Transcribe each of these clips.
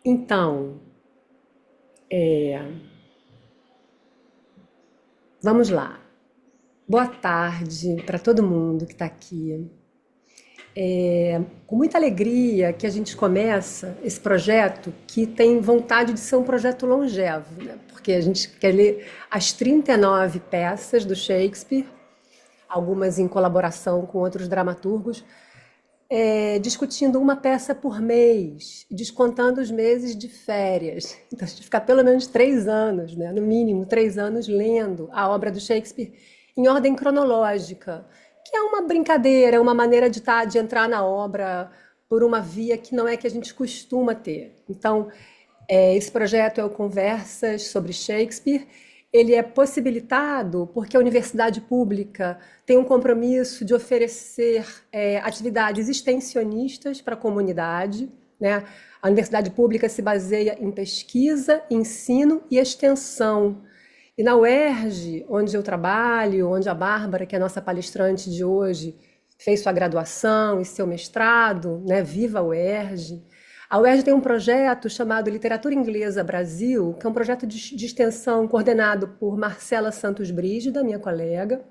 Então, vamos lá. Boa tarde para todo mundo que está aqui. Com muita alegria que a gente começa esse projeto que tem vontade de ser um projeto longevo, né? Porque a gente quer ler as 39 peças do Shakespeare, algumas em colaboração com outros dramaturgos, discutindo uma peça por mês, descontando os meses de férias. Então a gente fica pelo menos 3 anos, né? No mínimo 3 anos, lendo a obra do Shakespeare em ordem cronológica, que é uma brincadeira, uma maneira de entrar na obra por uma via que não é que a gente costuma ter. Então, esse projeto é o Conversas sobre Shakespeare. Ele é possibilitado porque a universidade pública tem um compromisso de oferecer atividades extensionistas para a comunidade, né? A universidade pública se baseia em pesquisa, ensino e extensão. E na UERJ, onde eu trabalho, onde a Bárbara, que é a nossa palestrante de hoje, fez sua graduação e seu mestrado, né? Viva a UERJ! A UERJ tem um projeto chamado Literatura Inglesa Brasil, que é um projeto de extensão coordenado por Marcela Santos Brígida, minha colega,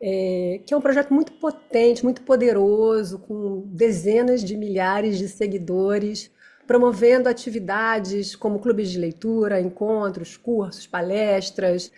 que é um projeto muito potente, muito poderoso, com dezenas de milhares de seguidores, promovendo atividades como clubes de leitura, encontros, cursos, palestras,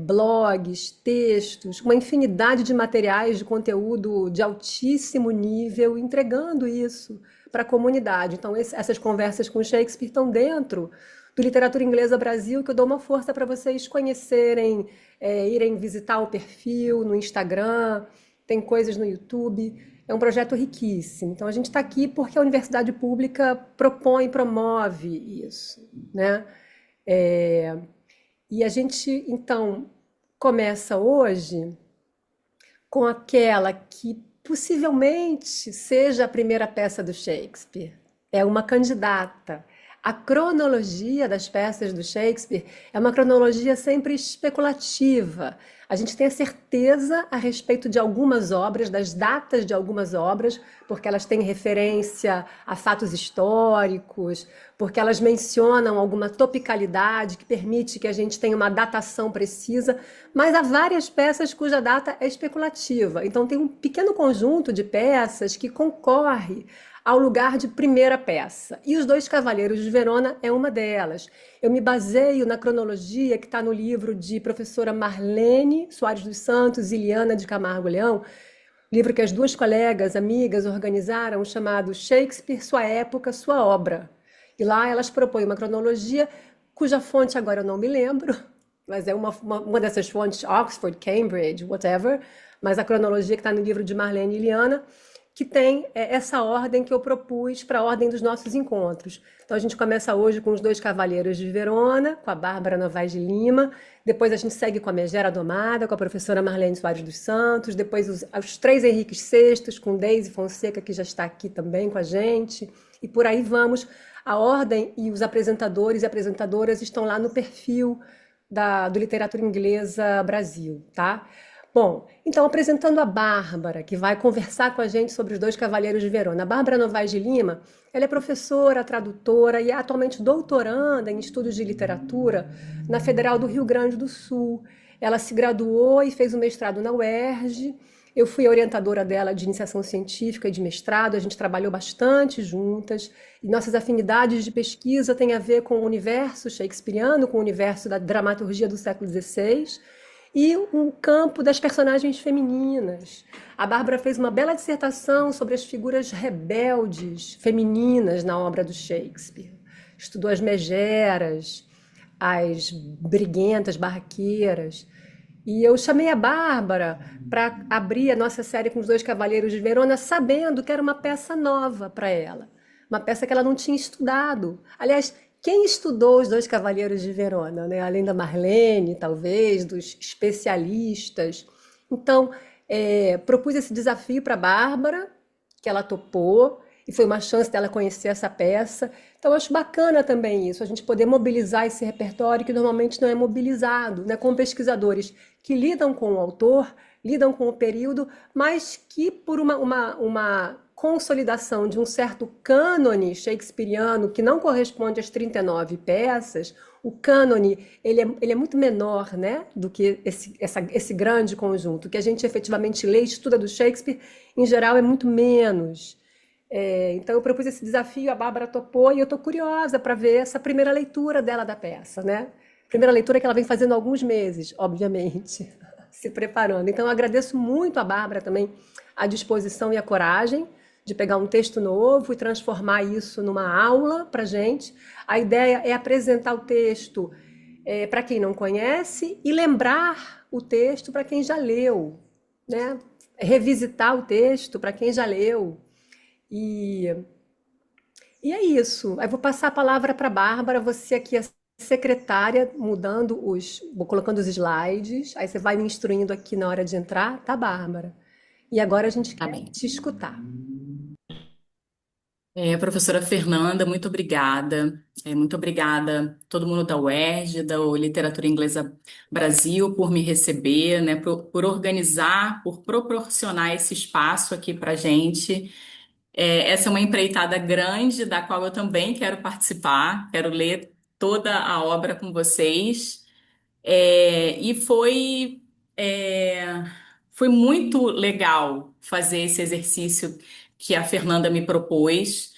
blogs, textos, uma infinidade de materiais de conteúdo de altíssimo nível, entregando isso para a comunidade. Então, essas conversas com Shakespeare estão dentro do Literatura Inglesa Brasil, que eu dou uma força para vocês conhecerem, irem visitar o perfil no Instagram, tem coisas no YouTube. É um projeto riquíssimo. Então, a gente está aqui porque a universidade pública propõe, promove isso, né? É, e a gente, então, começa hoje com aquela que possivelmente seja a primeira peça do Shakespeare. É uma candidata. A cronologia das peças do Shakespeare é uma cronologia sempre especulativa. A gente tem a certeza a respeito de algumas obras, das datas de algumas obras, porque elas têm referência a fatos históricos, porque elas mencionam alguma topicalidade que permite que a gente tenha uma datação precisa, mas há várias peças cuja data é especulativa. Então tem um pequeno conjunto de peças que concorre ao lugar de primeira peça. E Os Dois Cavalheiros de Verona é uma delas. Eu me baseio na cronologia que está no livro de professora Marlene Soares dos Santos e Liana de Camargo Leão, livro que as duas colegas, amigas, organizaram, chamado Shakespeare, Sua Época, Sua Obra. E lá elas propõem uma cronologia cuja fonte agora eu não me lembro, mas é uma dessas fontes, Oxford, Cambridge, whatever, mas a cronologia que está no livro de Marlene e Liana, que tem essa ordem que eu propus para a ordem dos nossos encontros. Então a gente começa hoje com Os Dois Cavalheiros de Verona, com a Bárbara Novaes de Lima, depois a gente segue com a Megera Domada, com a professora Marlene Soares dos Santos, depois os Três Henriques Sextos, com Deise Fonseca, que já está aqui também com a gente, e por aí vamos. A ordem e os apresentadores e apresentadoras estão lá no perfil do Literatura Inglesa Brasil, tá? Bom, então apresentando a Bárbara, que vai conversar com a gente sobre Os Dois Cavalheiros de Verona. A Bárbara Novaes de Lima, ela é professora, tradutora e é atualmente doutoranda em estudos de literatura na Federal do Rio Grande do Sul. Ela se graduou e fez o mestrado na UERJ. Eu fui orientadora dela de iniciação científica e de mestrado, a gente trabalhou bastante juntas, e nossas afinidades de pesquisa têm a ver com o universo shakespeariano, com o universo da dramaturgia do século XVI, e um campo das personagens femininas. A Bárbara fez uma bela dissertação sobre as figuras rebeldes femininas na obra do Shakespeare. Estudou as megeras, as briguentas, barraqueiras. E eu chamei a Bárbara para abrir a nossa série com Os Dois Cavalheiros de Verona, sabendo que era uma peça nova para ela. Uma peça que ela não tinha estudado. Aliás, quem estudou Os Dois Cavalheiros de Verona, né? Além da Marlene, talvez, dos especialistas. Então, propus esse desafio para a Bárbara, que ela topou, e foi uma chance dela conhecer essa peça. Então, eu acho bacana também isso, a gente poder mobilizar esse repertório que normalmente não é mobilizado, né? Com pesquisadores que lidam com o autor, lidam com o período, mas que por uma consolidação de um certo cânone shakespeariano que não corresponde às 39 peças. O cânone ele é muito menor, né, do que esse grande conjunto. Que a gente efetivamente lê e estuda do Shakespeare, em geral, é muito menos. Então eu propus esse desafio, a Bárbara topou e eu estou curiosa para ver essa primeira leitura dela da peça, né? Primeira leitura que ela vem fazendo há alguns meses, obviamente, se preparando. Então eu agradeço muito a Bárbara também a disposição e a coragem de pegar um texto novo e transformar isso numa aula para gente. A ideia é apresentar o texto para quem não conhece e lembrar o texto para quem já leu, né? Revisitar o texto para quem já leu. E, e é isso. Aí vou passar a palavra para a Bárbara, você aqui é secretária, vou colocando os slides, aí você vai me instruindo aqui na hora de entrar, tá, Bárbara? E agora a gente Tá quer bem. te escutar. Professora Fernanda, muito obrigada. Muito obrigada todo mundo da UERJ, da Literatura Inglesa Brasil, por me receber, né, por organizar, por proporcionar esse espaço aqui para gente. Essa é uma empreitada grande, da qual eu também quero participar, quero ler toda a obra com vocês. E é, foi muito legal fazer esse exercício que a Fernanda me propôs,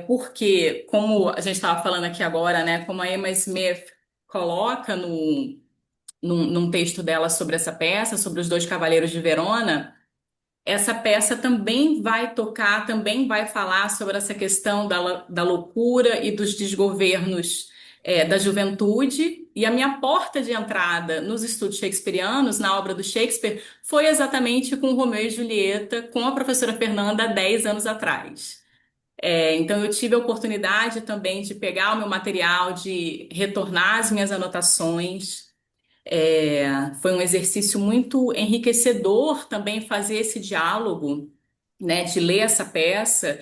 porque, como a gente estava falando aqui agora, né, como a Emma Smith coloca num texto dela sobre essa peça, sobre os dois Cavaleiros de Verona, essa peça também vai tocar, também vai falar sobre essa questão da loucura e dos desgovernos, da juventude. E a minha porta de entrada nos estudos shakespearianos, na obra do Shakespeare, foi exatamente com Romeu e Julieta, com a professora Fernanda, há 10 anos atrás. Então, eu tive a oportunidade também de pegar o meu material, de retornar as minhas anotações. Foi um exercício muito enriquecedor também fazer esse diálogo, né, de ler essa peça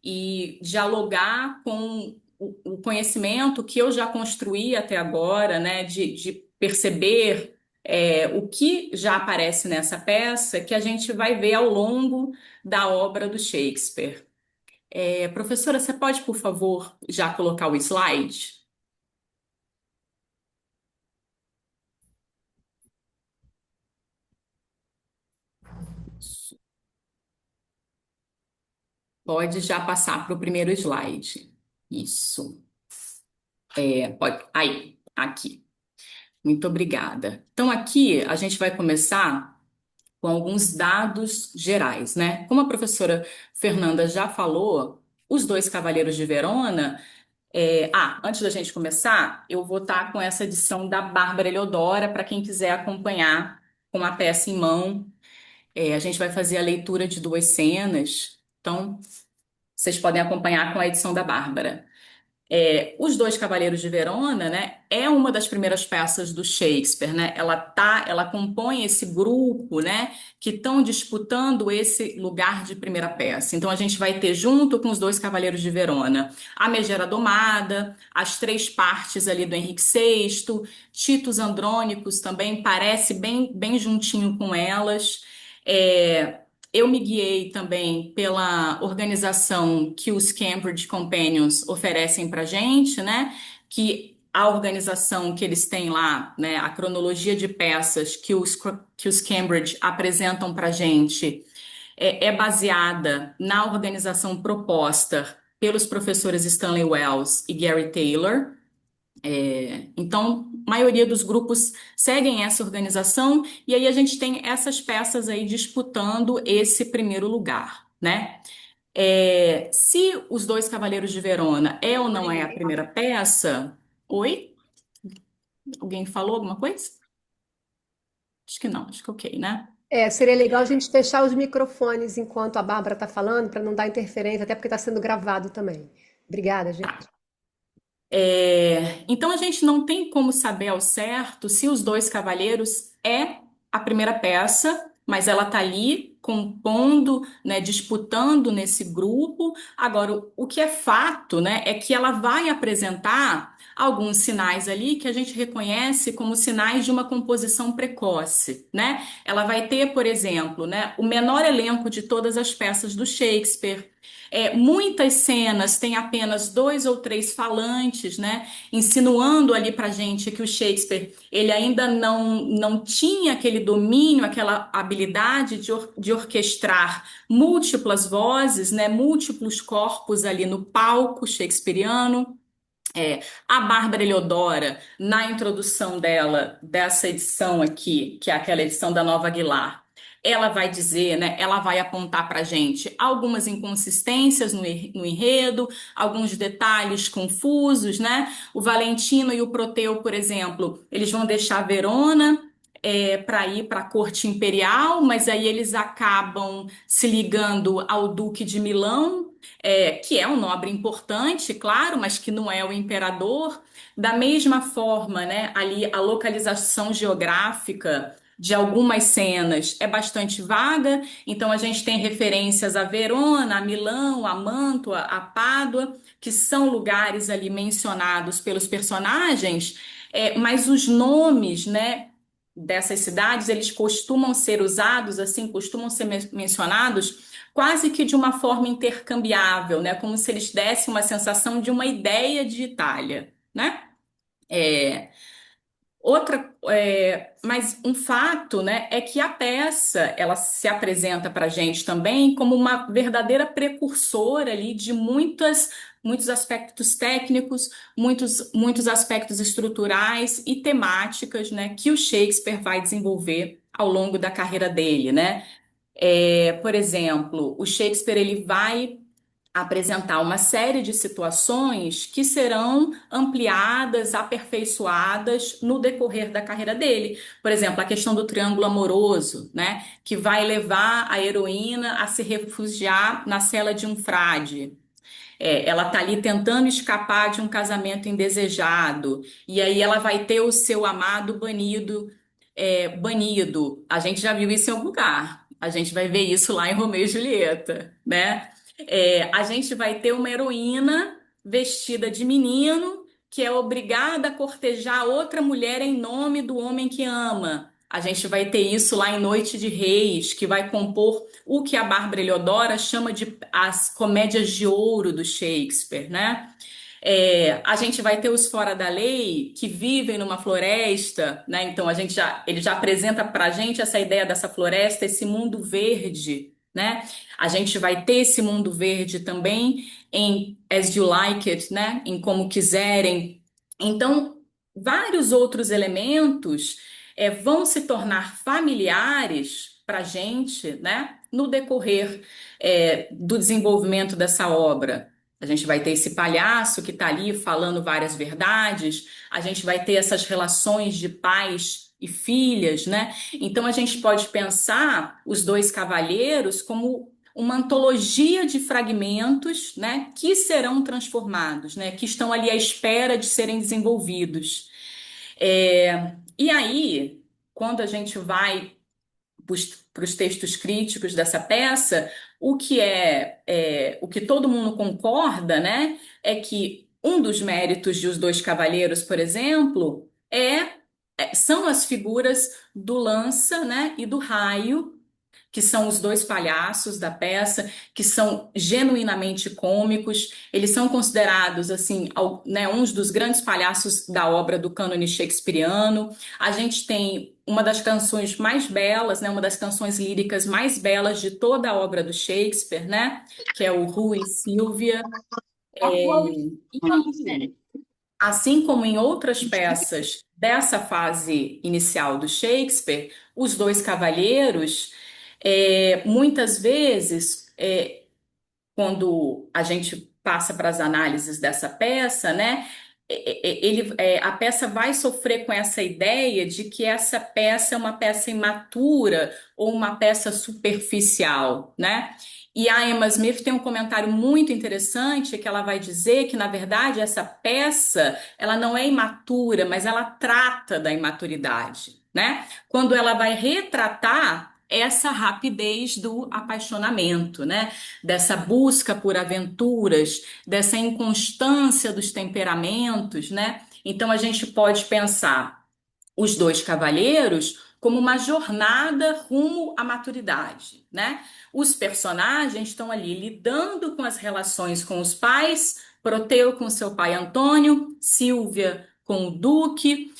e dialogar com o conhecimento que eu já construí até agora, né, de perceber o que já aparece nessa peça que a gente vai ver ao longo da obra do Shakespeare. Professora, você pode, por favor, já colocar o slide? Pode já passar para o primeiro slide. Isso. Pode. Aí, aqui. Muito obrigada. Então, aqui a gente vai começar com alguns dados gerais, né? Como a professora Fernanda já falou, os dois Cavaleiros de Verona. Antes da gente começar, eu vou estar com essa edição da Bárbara Eleodora para quem quiser acompanhar com a peça em mão. A gente vai fazer a leitura de duas cenas, então vocês podem acompanhar com a edição da Bárbara. Os Dois Cavaleiros de Verona, né, é uma das primeiras peças do Shakespeare, né? Ela compõe esse grupo, né, que estão disputando esse lugar de primeira peça. Então a gente vai ter junto com os Dois Cavaleiros de Verona a Megera Domada, as três partes ali do Henrique VI, Titus Andrônicos também parece bem juntinho com elas. É, eu me guiei também pela organização que os Cambridge Companions oferecem para gente, né? Que a organização que eles têm lá, né? A cronologia de peças que os Cambridge apresentam para gente é baseada na organização proposta pelos professores Stanley Wells e Gary Taylor. Então, a maioria dos grupos seguem essa organização e aí a gente tem essas peças aí disputando esse primeiro lugar, né? Se os Dois Cavaleiros de Verona é ou não é a primeira peça? Oi? Alguém falou alguma coisa? Acho que não, acho que ok, né? Seria legal a gente fechar os microfones enquanto a Bárbara está falando, para não dar interferência, até porque está sendo gravado também. Obrigada, gente. Então a gente não tem como saber ao certo se os Dois Cavaleiros é a primeira peça, mas ela tá ali compondo, né, disputando nesse grupo. Agora, o que é fato, né, é que ela vai apresentar alguns sinais ali que a gente reconhece como sinais de uma composição precoce, né? Ela vai ter, por exemplo, né, o menor elenco de todas as peças do Shakespeare. Muitas cenas têm apenas dois ou três falantes, né? Insinuando ali para gente que o Shakespeare ele ainda não tinha aquele domínio, aquela habilidade de orquestrar múltiplas vozes, né? Múltiplos corpos ali no palco shakespeariano. A Bárbara Eleodora, na introdução dela, dessa edição aqui, que é aquela edição da Nova Aguilar, ela vai dizer, né, ela vai apontar para a gente algumas inconsistências no enredo, alguns detalhes confusos, né? O Valentino e o Proteu, por exemplo, eles vão deixar Verona para ir para a corte imperial, mas aí eles acabam se ligando ao Duque de Milão, que é um nobre importante, claro, mas que não é o imperador. Da mesma forma, né, ali a localização geográfica de algumas cenas é bastante vaga, então a gente tem referências a Verona, a Milão, a Mantua, a Pádua, que são lugares ali mencionados pelos personagens, mas os nomes, né, dessas cidades, eles costumam ser usados, assim, costumam ser mencionados quase que de uma forma intercambiável, né? Como se eles dessem uma sensação de uma ideia de Itália, né? É, mas um fato, né, é que a peça ela se apresenta para a gente também como uma verdadeira precursora ali de muitos aspectos técnicos, muitos aspectos estruturais e temáticas, né, que o Shakespeare vai desenvolver ao longo da carreira dele, né? Por exemplo, o Shakespeare ele vai apresentar uma série de situações que serão ampliadas, aperfeiçoadas no decorrer da carreira dele. Por exemplo, a questão do triângulo amoroso, né, que vai levar a heroína a se refugiar na cela de um frade. Ela tá ali tentando escapar de um casamento indesejado, e aí ela vai ter o seu amado banido. A gente já viu isso em algum lugar. A gente vai ver isso lá em Romeu e Julieta, né? A gente vai ter uma heroína vestida de menino que é obrigada a cortejar outra mulher em nome do homem que ama. A gente vai ter isso lá em Noite de Reis, que vai compor o que a Bárbara Eleodora chama de as comédias de ouro do Shakespeare, né? A gente vai ter os fora da lei que vivem numa floresta, né? Então ele já apresenta para a gente essa ideia dessa floresta, esse mundo verde, né? A gente vai ter esse mundo verde também em As You Like It, né? Em Como Quiserem. Então, vários outros elementos vão se tornar familiares para a gente, né? No decorrer do desenvolvimento dessa obra. A gente vai ter esse palhaço que está ali falando várias verdades, a gente vai ter essas relações de pais e filhas, né? Então a gente pode pensar os dois cavalheiros como uma antologia de fragmentos, né, que serão transformados, né, que estão ali à espera de serem desenvolvidos. E aí, quando a gente vai para os textos críticos dessa peça, o que todo mundo concorda, né, é que um dos méritos de Os Dois Cavalheiros, por exemplo, são as figuras do Lança, né, e do Raio, que são os dois palhaços da peça, que são genuinamente cômicos. Eles são considerados assim, né, uns dos grandes palhaços da obra do cânone shakespeariano. A gente tem uma das canções mais belas, né, uma das canções líricas mais belas de toda a obra do Shakespeare, né, que é o Rui e Silvia. E assim como em outras peças dessa fase inicial do Shakespeare, os dois cavalheiros, muitas vezes, quando a gente passa para as análises dessa peça, né, a peça vai sofrer com essa ideia de que essa peça é uma peça imatura ou uma peça superficial, né? E a Emma Smith tem um comentário muito interessante que ela vai dizer que, na verdade, essa peça ela não é imatura, mas ela trata da imaturidade, né? Quando ela vai retratar essa rapidez do apaixonamento, né? Dessa busca por aventuras, dessa inconstância dos temperamentos, né? Então a gente pode pensar os dois cavalheiros como uma jornada rumo à maturidade, né? Os personagens estão ali lidando com as relações com os pais, Proteu com seu pai Antônio, Silvia com o Duque,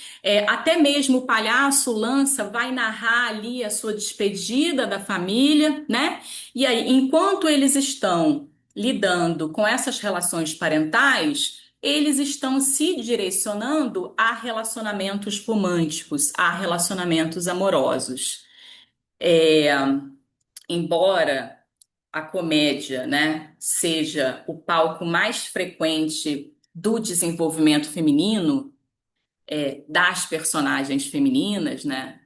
até mesmo o palhaço Lança vai narrar ali a sua despedida da família, né? E aí, enquanto eles estão lidando com essas relações parentais, eles estão se direcionando a relacionamentos românticos, a relacionamentos amorosos. É, embora a comédia, né, seja o palco mais frequente do desenvolvimento feminino, das personagens femininas, né?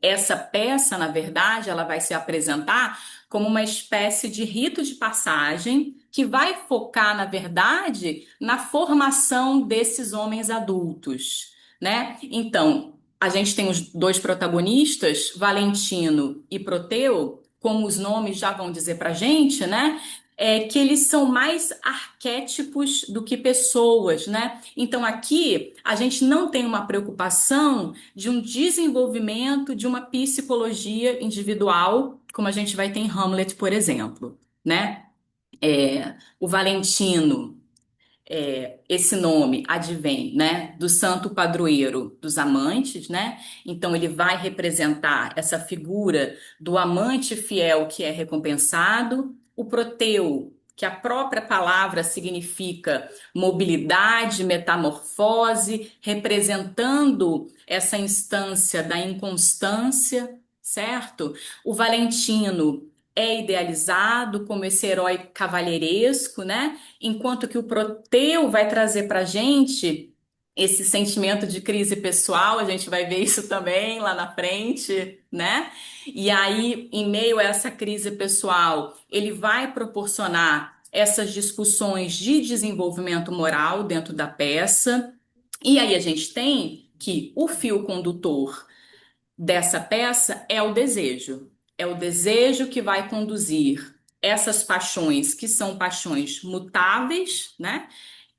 Essa peça, na verdade, ela vai se apresentar como uma espécie de rito de passagem que vai focar, na verdade, na formação desses homens adultos, né? Então, a gente tem os dois protagonistas, Valentino e Proteu, como os nomes já vão dizer pra gente, né? Que eles são mais arquétipos do que pessoas, né? Então aqui a gente não tem uma preocupação de um desenvolvimento de uma psicologia individual, como a gente vai ter em Hamlet, por exemplo, né? O Valentino, esse nome advém, né, do santo padroeiro dos amantes, né? Então ele vai representar essa figura do amante fiel que é recompensado, o proteu, que a própria palavra significa mobilidade, metamorfose, representando essa instância da inconstância, certo? O Valentino é idealizado como esse herói cavalheiresco, né? Enquanto que o Proteu vai trazer para a gente esse sentimento de crise pessoal, a gente vai ver isso também lá na frente, né? E aí, em meio a essa crise pessoal, ele vai proporcionar essas discussões de desenvolvimento moral dentro da peça. E aí a gente tem que o fio condutor dessa peça é o desejo. É o desejo que vai conduzir essas paixões, que são paixões mutáveis, né?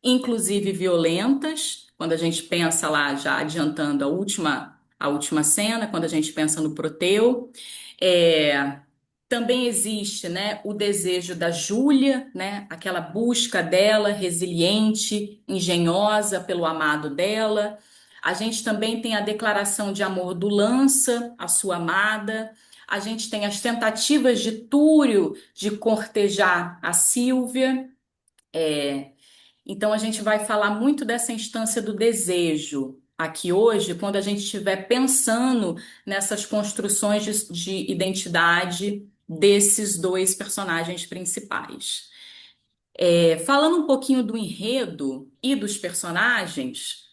Inclusive violentas. Quando a gente pensa lá, já adiantando a última cena, quando a gente pensa no Proteu, é, também existe, né, o desejo da Júlia, né, aquela busca dela, resiliente, engenhosa pelo amado dela. A gente também tem a declaração de amor do Lança, a sua amada. A gente tem as tentativas de Túrio de cortejar a Sílvia. Então, a gente vai falar muito dessa instância do desejo aqui hoje, quando a gente estiver pensando nessas construções de identidade desses dois personagens principais. Falando um pouquinho do enredo e dos personagens,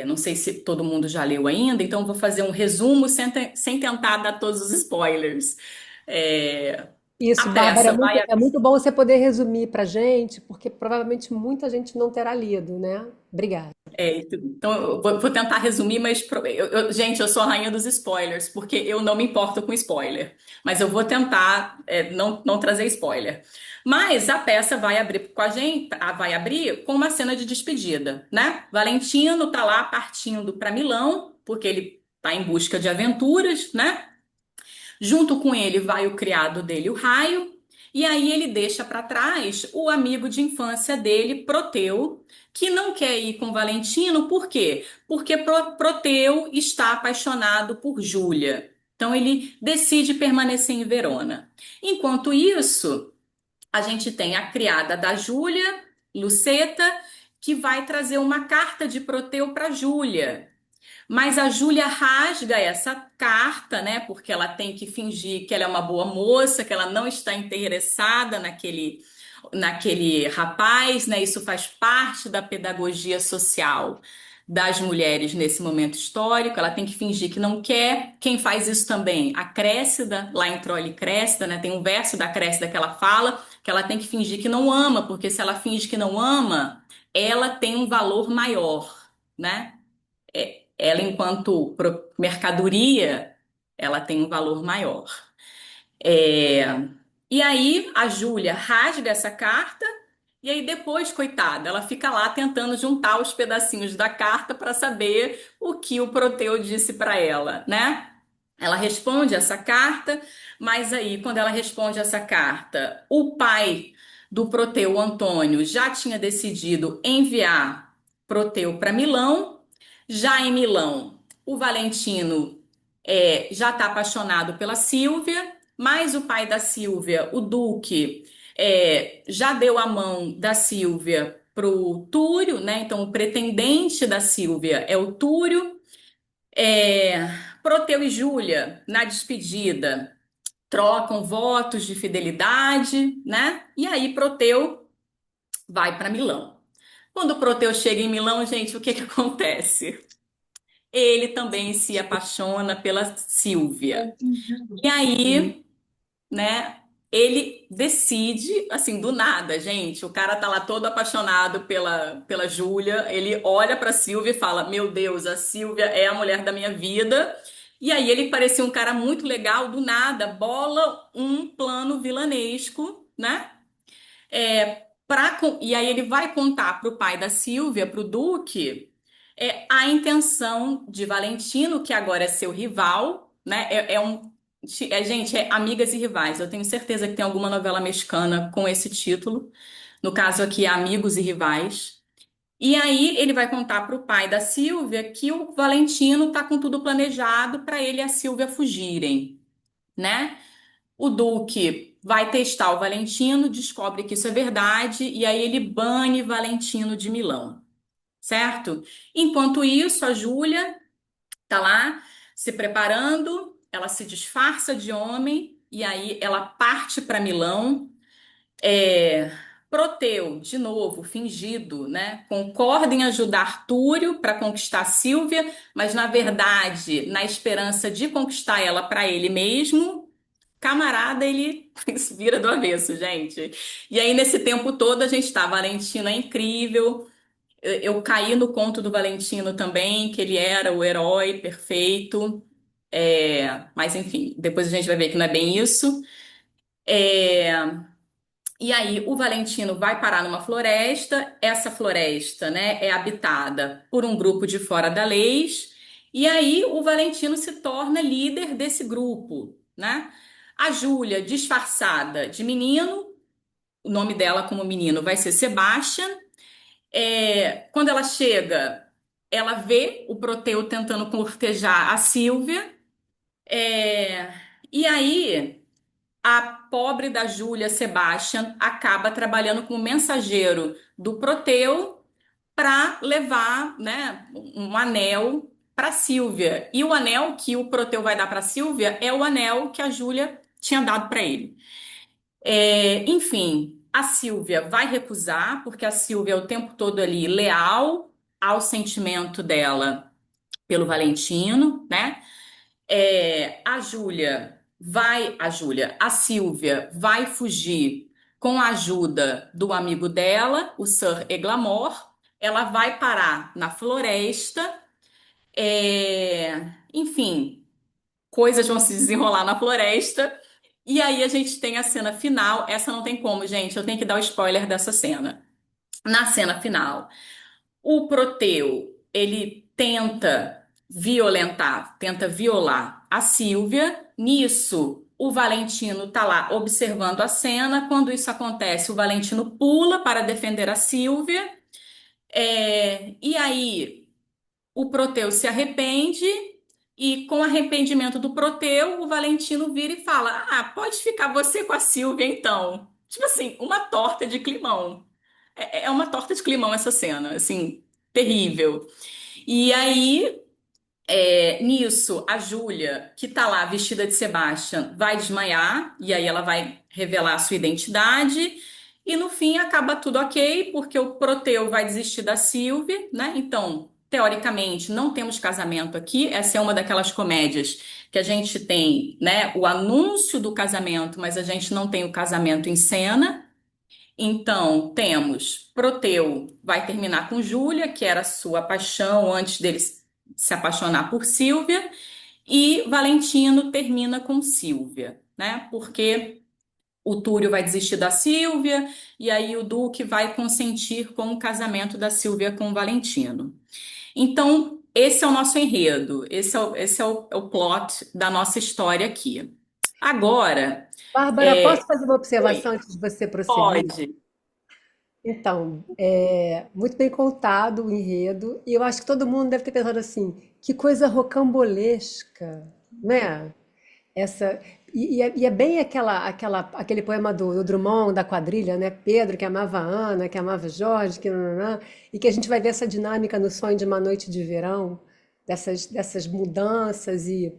não sei se todo mundo já leu ainda, então eu vou fazer um resumo sem tentar dar todos os spoilers. É, a Isso, Bárbara, peça vai. é muito bom você poder resumir para gente, porque provavelmente muita gente não terá lido, né? Obrigada. Então, eu vou tentar resumir, mas, gente, eu sou a rainha dos spoilers, porque eu não me importo com spoiler. Mas eu vou tentar, não trazer spoiler. Mas a peça vai abrir com a gente, vai abrir com uma cena de despedida, né? Valentino tá lá partindo para Milão, porque ele tá em busca de aventuras, né? Junto com ele vai o criado dele, o Raio, e aí ele deixa para trás o amigo de infância dele, Proteu, que não quer ir com Valentino, por quê? Porque Proteu está apaixonado por Júlia. Então ele decide permanecer em Verona. Enquanto isso, a gente tem a criada da Júlia, Luceta, que vai trazer uma carta de Proteu para Júlia. Mas a Júlia rasga essa carta, né? Porque ela tem que fingir que ela é uma boa moça, que ela não está interessada naquele rapaz, né? Isso faz parte da pedagogia social das mulheres nesse momento histórico. Ela tem que fingir que não quer. Quem faz isso também? A Créssida, lá em Troile Cressida, né? Tem um verso da Créssida que ela fala que ela tem que fingir que não ama, porque se ela finge que não ama, ela tem um valor maior, né? Ela, enquanto mercadoria, ela tem um valor maior. É, E aí a Júlia rasga essa carta e aí depois, coitada, ela fica lá tentando juntar os pedacinhos da carta para saber o que o Proteu disse para ela, né? Ela responde essa carta, mas aí, quando ela responde essa carta, o pai do Proteu, o Antônio, já tinha decidido enviar Proteu para Milão. Já em Milão, o Valentino já está apaixonado pela Silvia, mas o pai da Silvia, o Duque, já deu a mão da Silvia pro Túrio, né? Então, o pretendente da Silvia é o Túrio. É, Proteu e Júlia, na despedida, trocam votos de fidelidade, né? E aí Proteu vai para Milão. Quando Proteu chega em Milão, gente, o que que acontece? Ele também se apaixona pela Silvia. E aí, né? Ele decide, assim, do nada, gente. O cara tá lá todo apaixonado pela Júlia. Ele olha pra Silvia e fala: Meu Deus, a Silvia é a mulher da minha vida. E aí ele parecia um cara muito legal, do nada, bola um plano vilanesco, né? E aí ele vai contar pro pai da Silvia, pro Duque, a intenção de Valentino, que agora é seu rival, né? Gente, é Amigas e Rivais. Eu tenho certeza que tem alguma novela mexicana com esse título. No caso aqui, é Amigos e Rivais. E aí ele vai contar para o pai da Silvia que o Valentino tá com tudo planejado para ele e a Silvia fugirem, né? O Duque vai testar o Valentino, descobre que isso é verdade e aí ele bane Valentino de Milão, certo? Enquanto isso, a Júlia tá lá se preparando, ela se disfarça de homem e aí ela parte para Milão. É, Proteu, de novo, fingido, né? Concorda em ajudar Túrio para conquistar Silvia, mas na verdade, na esperança de conquistar ela para ele mesmo, camarada, ele se vira do avesso, gente. E aí, nesse tempo todo, a gente tá, Valentino é incrível. Eu caí no conto do Valentino também, que ele era o herói perfeito. Mas enfim, depois a gente vai ver que não é bem isso. É, E aí o Valentino vai parar numa floresta. Essa floresta, né, é habitada por um grupo de fora da lei. E aí o Valentino se torna líder desse grupo, né? A Júlia, disfarçada de menino, o nome dela como menino vai ser Sebastian. Quando ela chega, ela vê o Proteu tentando cortejar a Silvia. É, e aí, a pobre da Júlia Sebastian acaba trabalhando como mensageiro do Proteu para levar, né, um anel para Silvia. E o anel que o Proteu vai dar para Silvia é o anel que a Júlia tinha dado para ele. Enfim, a Silvia vai recusar, porque a Silvia é o tempo todo ali leal ao sentimento dela pelo Valentino, né? A Silvia vai fugir com a ajuda do amigo dela, o Sir Eglamour. Ela vai parar na floresta. Enfim, coisas vão se desenrolar na floresta. E aí a gente tem a cena final. Essa não tem como, gente. Eu tenho que dar o spoiler dessa cena. Na cena final, o Proteu, ele tenta violar a Silvia. Nisso, o Valentino tá lá observando a cena. Quando isso acontece, o Valentino pula para defender a Silvia. E aí, o Proteu se arrepende. E com o arrependimento do Proteu, o Valentino vira e fala: Ah, pode ficar você com a Silvia então. Tipo assim, uma torta de climão. É uma torta de climão essa cena, assim, terrível. E aí, nisso, a Júlia, que tá lá vestida de Sebastian, vai desmaiar, e aí ela vai revelar a sua identidade, e no fim acaba tudo ok, porque o Proteu vai desistir da Sylvie, né? Então, teoricamente, não temos casamento aqui. Essa é uma daquelas comédias que a gente tem, né, o anúncio do casamento, mas a gente não tem o casamento em cena. Então, temos Proteu vai terminar com Júlia, que era sua paixão antes dele se apaixonar por Silvia, e Valentino termina com Silvia, né? Porque o Túlio vai desistir da Silvia e aí o Duque vai consentir com o casamento da Silvia com o Valentino. Então, esse é o nosso enredo, esse é o plot da nossa história aqui. Agora, Bárbara, é... posso fazer uma Oi, observação antes de você prosseguir? pode. Então, muito bem contado o enredo, e eu acho que todo mundo deve ter pensado assim, que coisa rocambolesca, né? Essa, e é bem aquele poema do Drummond, da quadrilha, né? Pedro que amava Ana, que amava Jorge, que nananã, e que a gente vai ver essa dinâmica no Sonho de uma Noite de Verão, dessas mudanças e,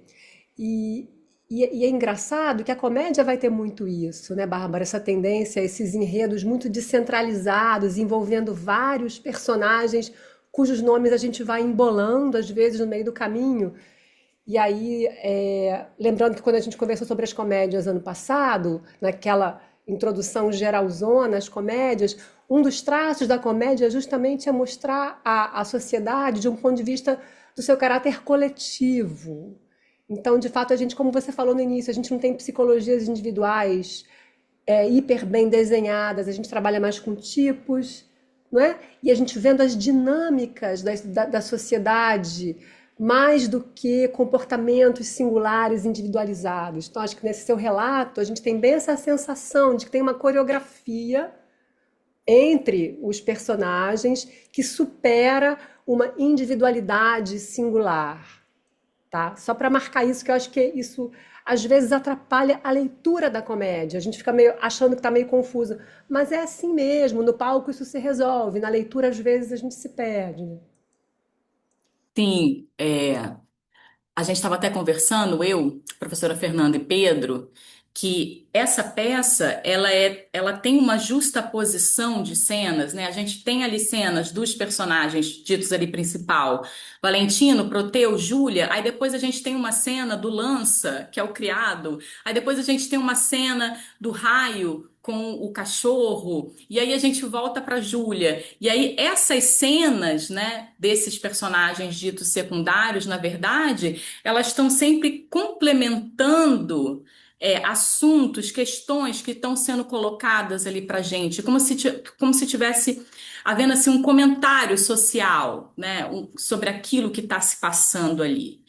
e é engraçado que a comédia vai ter muito isso, né, Bárbara? Essa tendência, esses enredos muito descentralizados, envolvendo vários personagens cujos nomes a gente vai embolando, às vezes, no meio do caminho. E aí, lembrando que quando a gente conversou sobre as comédias ano passado, naquela introdução geralzona às comédias, um dos traços da comédia justamente é mostrar a sociedade de um ponto de vista do seu caráter coletivo. Então, de fato, a gente, como você falou no início, a gente não tem psicologias individuais hiper bem desenhadas, a gente trabalha mais com tipos, não é? E a gente vendo as dinâmicas da sociedade mais do que comportamentos singulares, individualizados. Então, acho que nesse seu relato, a gente tem bem essa sensação de que tem uma coreografia entre os personagens que supera uma individualidade singular, tá? Só para marcar isso, que eu acho que isso às vezes atrapalha a leitura da comédia. A gente fica meio achando que está meio confuso, mas é assim mesmo. No palco isso se resolve, na leitura às vezes a gente se perde, né? Sim, a gente estava até conversando, eu, professora Fernanda e Pedro, que essa peça ela tem uma justa posição de cenas, né? A gente tem ali cenas dos personagens ditos ali principal, Valentino, Proteu, Júlia. Aí depois a gente tem uma cena do Lança, que é o criado. Aí depois a gente tem uma cena do Raio com o cachorro. E aí a gente volta para Júlia. E aí essas cenas, né, desses personagens ditos secundários, na verdade elas estão sempre complementando assuntos, questões que estão sendo colocadas ali para gente, como se tivesse havendo assim um comentário social, né, sobre aquilo que está se passando ali.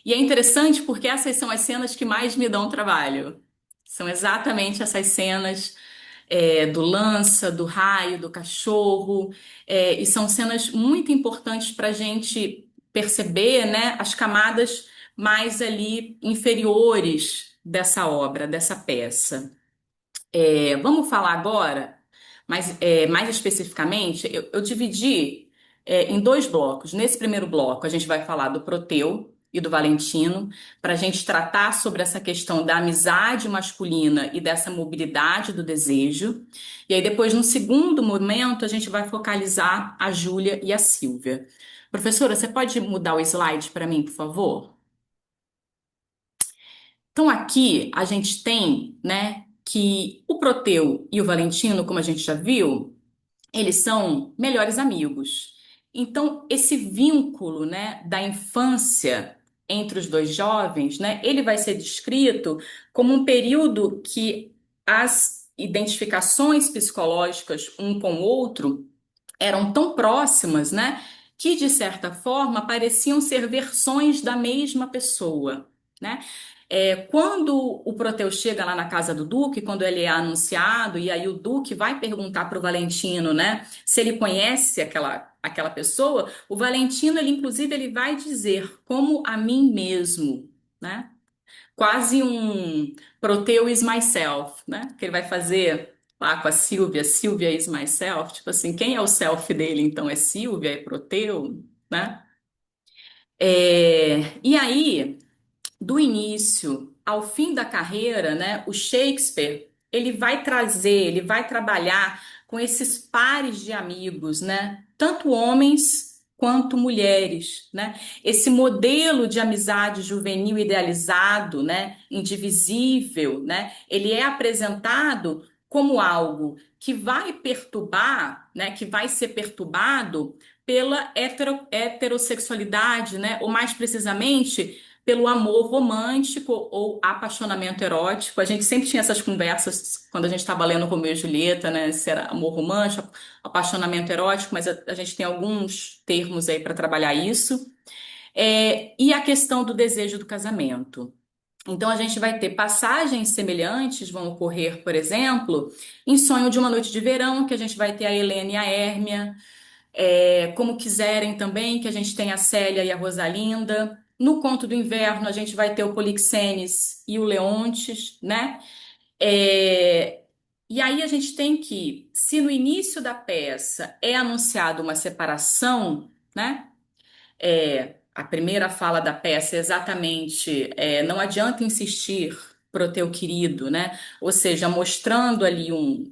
E é interessante porque essas são as cenas que mais me dão trabalho. São exatamente essas cenas do lança, do raio, do cachorro, e são cenas muito importantes para a gente perceber, né, as camadas mais ali inferiores dessa obra, dessa peça. Vamos falar agora, mas mais especificamente, eu dividi em dois blocos. Nesse primeiro bloco, a gente vai falar do Proteu e do Valentino, para a gente tratar sobre essa questão da amizade masculina e dessa mobilidade do desejo. E aí, depois, no segundo momento, a gente vai focalizar a Júlia e a Silvia. Professora, você pode mudar o slide para mim, por favor? Então aqui a gente tem, né, que o Proteu e o Valentino, como a gente já viu, eles são melhores amigos. Então esse vínculo, né, da infância entre os dois jovens, né, ele vai ser descrito como um período que as identificações psicológicas um com o outro eram tão próximas, né, que de certa forma pareciam ser versões da mesma pessoa, né? Quando o Proteu chega lá na casa do Duque, quando ele é anunciado, e aí o Duque vai perguntar para o Valentino, né, se ele conhece aquela pessoa, o Valentino, ele inclusive, ele vai dizer como a mim mesmo, né? Quase um Proteu is myself, né? Que ele vai fazer lá com a Silvia, Silvia is myself, tipo assim, quem é o self dele? Então é Silvia, é Proteu, né? E aí do início ao fim da carreira, né, o Shakespeare, ele vai trazer, ele vai trabalhar com esses pares de amigos, né, tanto homens quanto mulheres, né? Esse modelo de amizade juvenil idealizado, né, indivisível, né? Ele é apresentado como algo que vai perturbar, né, que vai ser perturbado pela heterossexualidade, né, ou mais precisamente pelo amor romântico ou apaixonamento erótico. A gente sempre tinha essas conversas quando a gente estava lendo Romeu e Julieta, né? Se era amor romântico, apaixonamento erótico, mas a gente tem alguns termos aí para trabalhar isso. E a questão do desejo do casamento. Então, a gente vai ter passagens semelhantes, vão ocorrer, por exemplo, em Sonho de uma Noite de Verão, que a gente vai ter a Helena e a Hérmia, Como Quiserem também, que a gente tem a Célia e a Rosalinda. No Conto do Inverno, a gente vai ter o Polixenes e o Leontes, né? É, E aí a gente tem que, se no início da peça é anunciada uma separação, né? A primeira fala da peça é exatamente, não adianta insistir pro teu querido, né? Ou seja, mostrando ali um,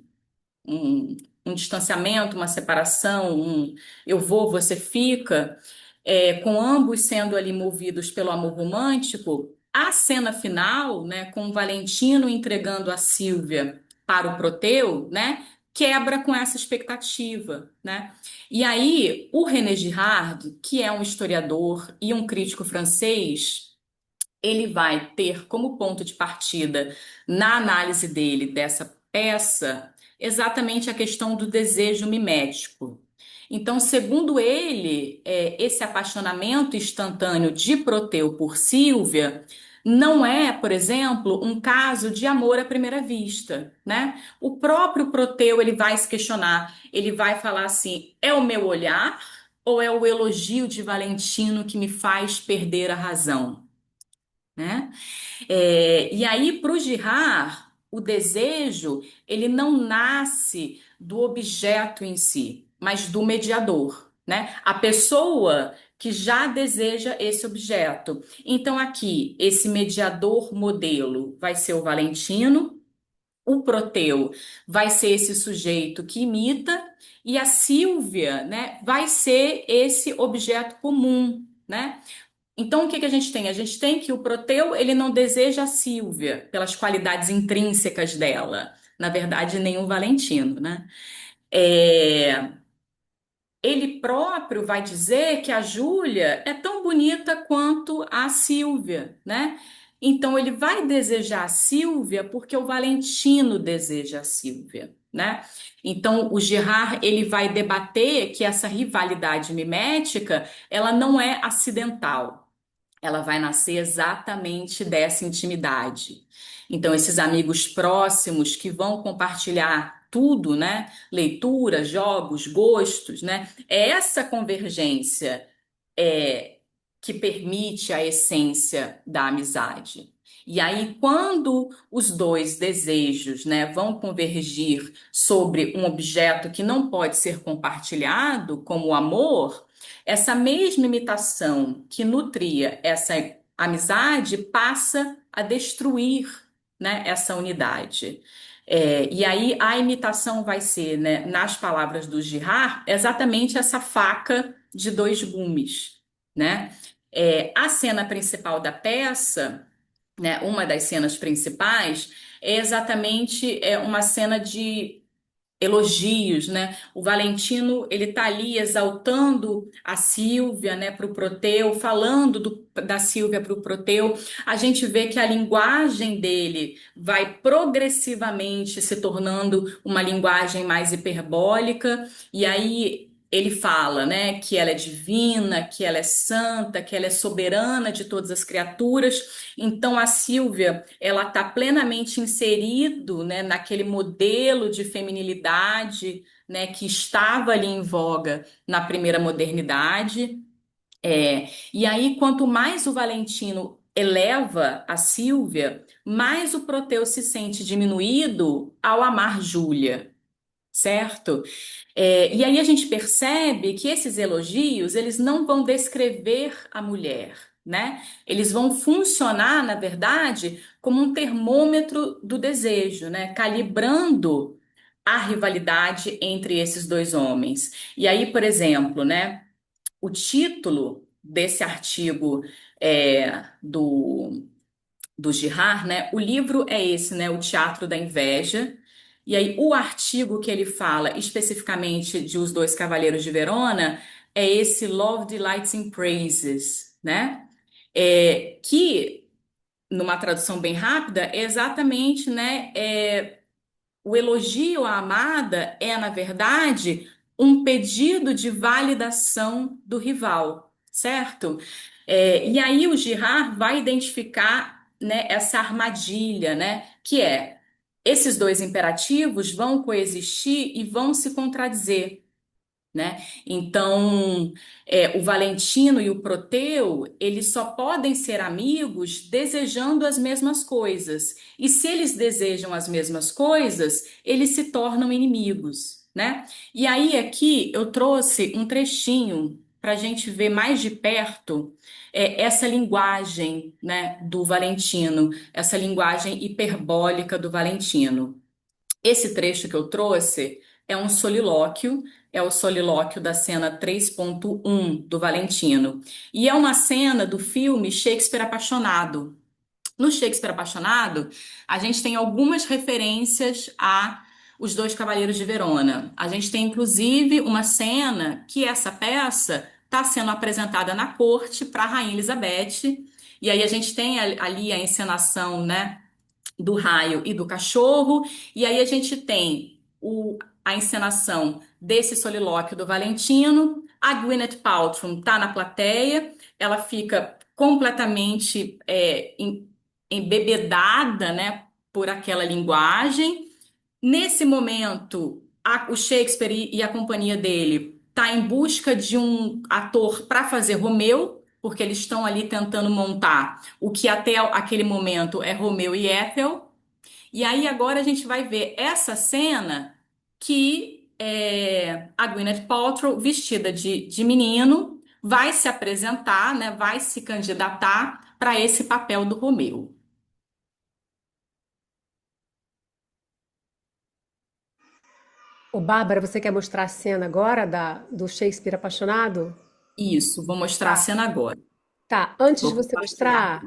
um distanciamento, uma separação, eu vou, você fica, com ambos sendo ali movidos pelo amor romântico. A cena final, né, com o Valentino entregando a Sílvia para o Proteu, né, quebra com essa expectativa, né? E aí, o René Girard, que é um historiador e um crítico francês, ele vai ter como ponto de partida na análise dele dessa peça exatamente a questão do desejo mimético. Então, segundo ele, esse apaixonamento instantâneo de Proteu por Sílvia não é, por exemplo, um caso de amor à primeira vista, né? O próprio Proteu ele vai se questionar, ele vai falar assim: é o meu olhar ou é o elogio de Valentino que me faz perder a razão, né? E aí, para o Girard, o desejo, ele não nasce do objeto em si, mas do mediador, né? A pessoa que já deseja esse objeto. Então, aqui, esse mediador modelo vai ser o Valentino, o Proteu vai ser esse sujeito que imita, e a Sílvia, né, vai ser esse objeto comum, né? Então, o que que a gente tem? A gente tem que o Proteu, ele não deseja a Sílvia pelas qualidades intrínsecas dela. Na verdade, nem o Valentino, né? É, Ele próprio vai dizer que a Júlia é tão bonita quanto a Sílvia, né? Então, ele vai desejar a Sílvia porque o Valentino deseja a Sílvia, né? Então, o Girard, ele vai debater que essa rivalidade mimética, ela não é acidental, ela vai nascer exatamente dessa intimidade. Então, esses amigos próximos que vão compartilhar tudo, né? Leitura, jogos, gostos, né? É essa convergência é, que permite a essência da amizade. E aí, quando os dois desejos, né, vão convergir sobre um objeto que não pode ser compartilhado, como o amor, essa mesma imitação que nutria essa amizade passa a destruir, né, essa unidade. E aí a imitação vai ser, né, nas palavras do Girard, exatamente essa faca de dois gumes, né? A cena principal da peça, né, uma das cenas principais, é exatamente uma cena de elogios, né? O Valentino, ele tá ali exaltando a Sílvia, né, para o Proteu, falando da Sílvia para o Proteu. A gente vê que a linguagem dele vai progressivamente se tornando uma linguagem mais hiperbólica, e aí ele fala, né, que ela é divina, que ela é santa, que ela é soberana de todas as criaturas. Então a Sílvia, ela está plenamente inserido, né, naquele modelo de feminilidade, né, que estava ali em voga na primeira modernidade. E aí, quanto mais o Valentino eleva a Sílvia, mais o Proteu se sente diminuído ao amar Júlia, certo? E aí a gente percebe que esses elogios, eles não vão descrever a mulher, né? Eles vão funcionar, na verdade, como um termômetro do desejo, né? Calibrando a rivalidade entre esses dois homens. E aí, por exemplo, né? O título desse artigo do Girard, né? O livro é esse, né? O Teatro da Inveja. E aí, o artigo que ele fala especificamente de Os Dois Cavaleiros de Verona é esse Love Delights in Praises, né? que, numa tradução bem rápida, é exatamente, né, o elogio à amada é, na verdade, um pedido de validação do rival, certo? E aí o Girard vai identificar, né, essa armadilha, né, que é esses dois imperativos vão coexistir e vão se contradizer, né? Então, o Valentino e o Proteu, eles só podem ser amigos desejando as mesmas coisas. E se eles desejam as mesmas coisas, eles se tornam inimigos, né? E aí aqui eu trouxe um trechinho para a gente ver mais de perto essa linguagem, né, do Valentino, essa linguagem hiperbólica do Valentino. Esse trecho que eu trouxe é um solilóquio, é o solilóquio da cena 3.1 do Valentino. E é uma cena do filme Shakespeare Apaixonado. No Shakespeare Apaixonado, a gente tem algumas referências a Os Dois Cavaleiros de Verona. A gente tem, inclusive, uma cena que essa peça está sendo apresentada na corte para a Rainha Elizabeth. E aí a gente tem ali a encenação, né, do raio e do cachorro, e aí a gente tem a encenação desse solilóquio do Valentino. A Gwyneth Paltrow está na plateia, ela fica completamente embebedada, né, por aquela linguagem. Nesse momento, o Shakespeare e a companhia dele tá em busca de um ator para fazer Romeu, porque eles estão ali tentando montar o que até aquele momento é Romeu e Ethel. E aí agora a gente vai ver essa cena que a Gwyneth Paltrow, vestida de menino, vai se apresentar, né, vai se candidatar para esse papel do Romeu. Ô, Bárbara, você quer mostrar a cena agora do Shakespeare apaixonado? Isso, vou mostrar a Tá. cena agora. Tá, Vou compartilhar.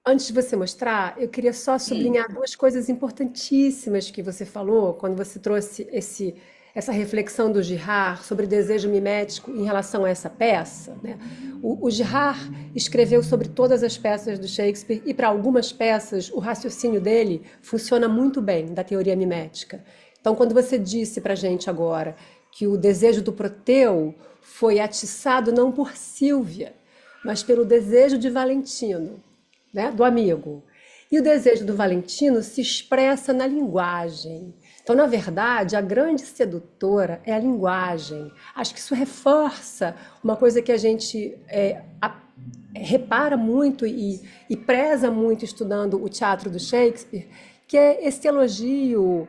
antes de você mostrar, eu queria só Hum. sublinhar duas coisas importantíssimas que você falou quando você trouxe essa reflexão do Girard sobre desejo mimético em relação a essa peça, né? O Girard escreveu sobre todas as peças do Shakespeare e para algumas peças o raciocínio dele funciona muito bem da teoria mimética. Então, quando você disse para gente agora que o desejo do Proteu foi atiçado não por Sílvia, mas pelo desejo de Valentino, né, do amigo. E o desejo do Valentino se expressa na linguagem. Então, na verdade, a grande sedutora é a linguagem. Acho que isso reforça uma coisa que a gente repara muito e preza muito estudando o teatro do Shakespeare, que é esse elogio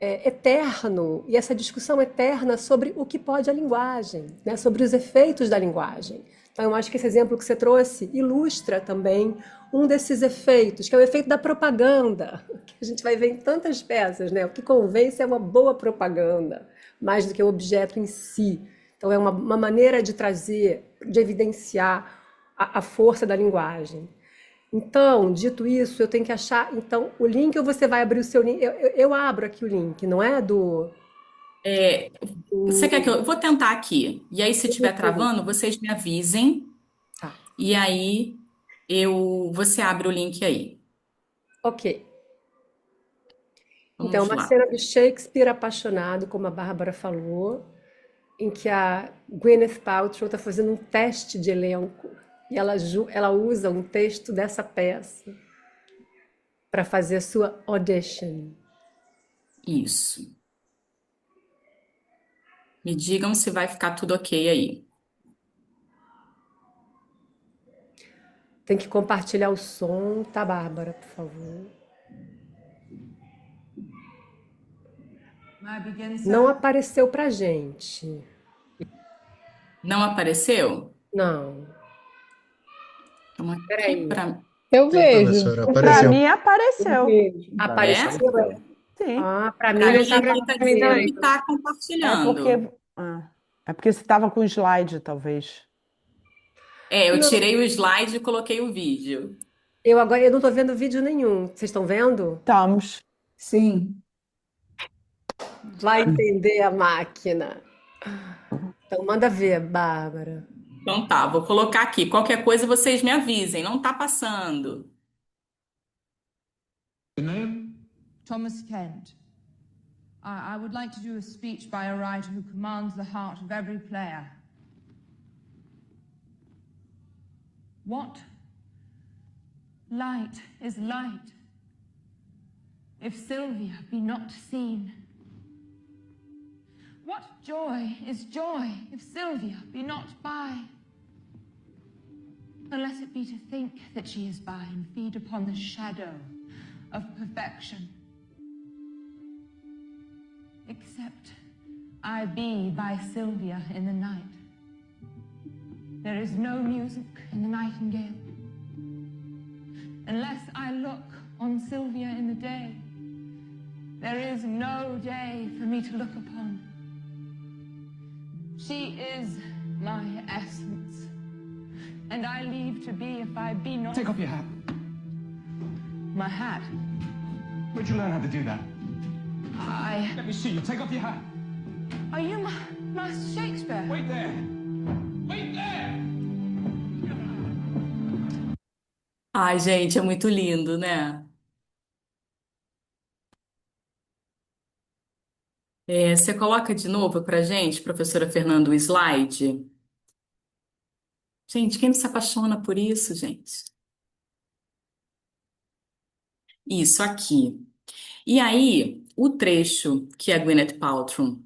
eterno e essa discussão eterna sobre o que pode a linguagem, né? Sobre os efeitos da linguagem. Então, eu acho que esse exemplo que você trouxe ilustra também um desses efeitos, que é o efeito da propaganda, que a gente vai ver em tantas peças, né? O que convence é uma boa propaganda, mais do que o objeto em si. Então, é uma maneira de trazer, de evidenciar a força da linguagem. Então, dito isso, eu tenho que achar, então, o link ou você vai abrir o seu link? Eu abro aqui o link, não é É, você quer que do eu vou tentar aqui? E aí, se estiver YouTube. travando, vocês me avisem. Tá. E aí, você abre o link aí. Ok. Então, Vamos uma lá. cena do Shakespeare apaixonado, como a Bárbara falou, em que a Gwyneth Paltrow está fazendo um teste de elenco e ela usa um texto dessa peça para fazer a sua audition. Isso. Me digam se vai ficar tudo ok aí. Tem que compartilhar o som, tá, Bárbara, por favor? Não apareceu pra gente. Não apareceu? Não. Então, aqui Peraí. para. Eu Sim, vejo. professora, Para apareceu. mim Eu apareceu. vejo, pra mim É? Apareceu? apareceu. Sim. Ah, para mim Para não mim, estava aqui está Pra mim dizendo também. que está É porque compartilhando. é porque você estava com slide, talvez. Eu Não, tirei o slide e coloquei o vídeo. eu não estou vendo vídeo nenhum. Vocês estão vendo? Estamos. Sim. Vai entender a máquina. Então manda ver, Bárbara. Então tá, vou colocar aqui. Qualquer coisa vocês me avisem, não tá passando. Your name? Thomas Kent. I would like to do a speech by a writer who commands the heart of every player. What light is light if Sylvia be not seen? What joy is joy if Sylvia be not by? Unless it be to think that she is by and feed upon the shadow of perfection. Except I be by Sylvia in the night. There is no music in the nightingale. Unless I look on Sylvia in the day, there is no day for me to look upon. She is my essence, and I leave to be if I be not. Take off your hat. My hat. Where'd you learn how to do that? Let me see you. Take off your hat. Are you Master Shakespeare? Wait there. Wait there! Ai, gente, é muito lindo, né? Você coloca de novo pra gente, professora Fernanda, o slide? Gente, quem não se apaixona por isso, gente? Isso aqui. E aí, o trecho que a Gwyneth Paltrow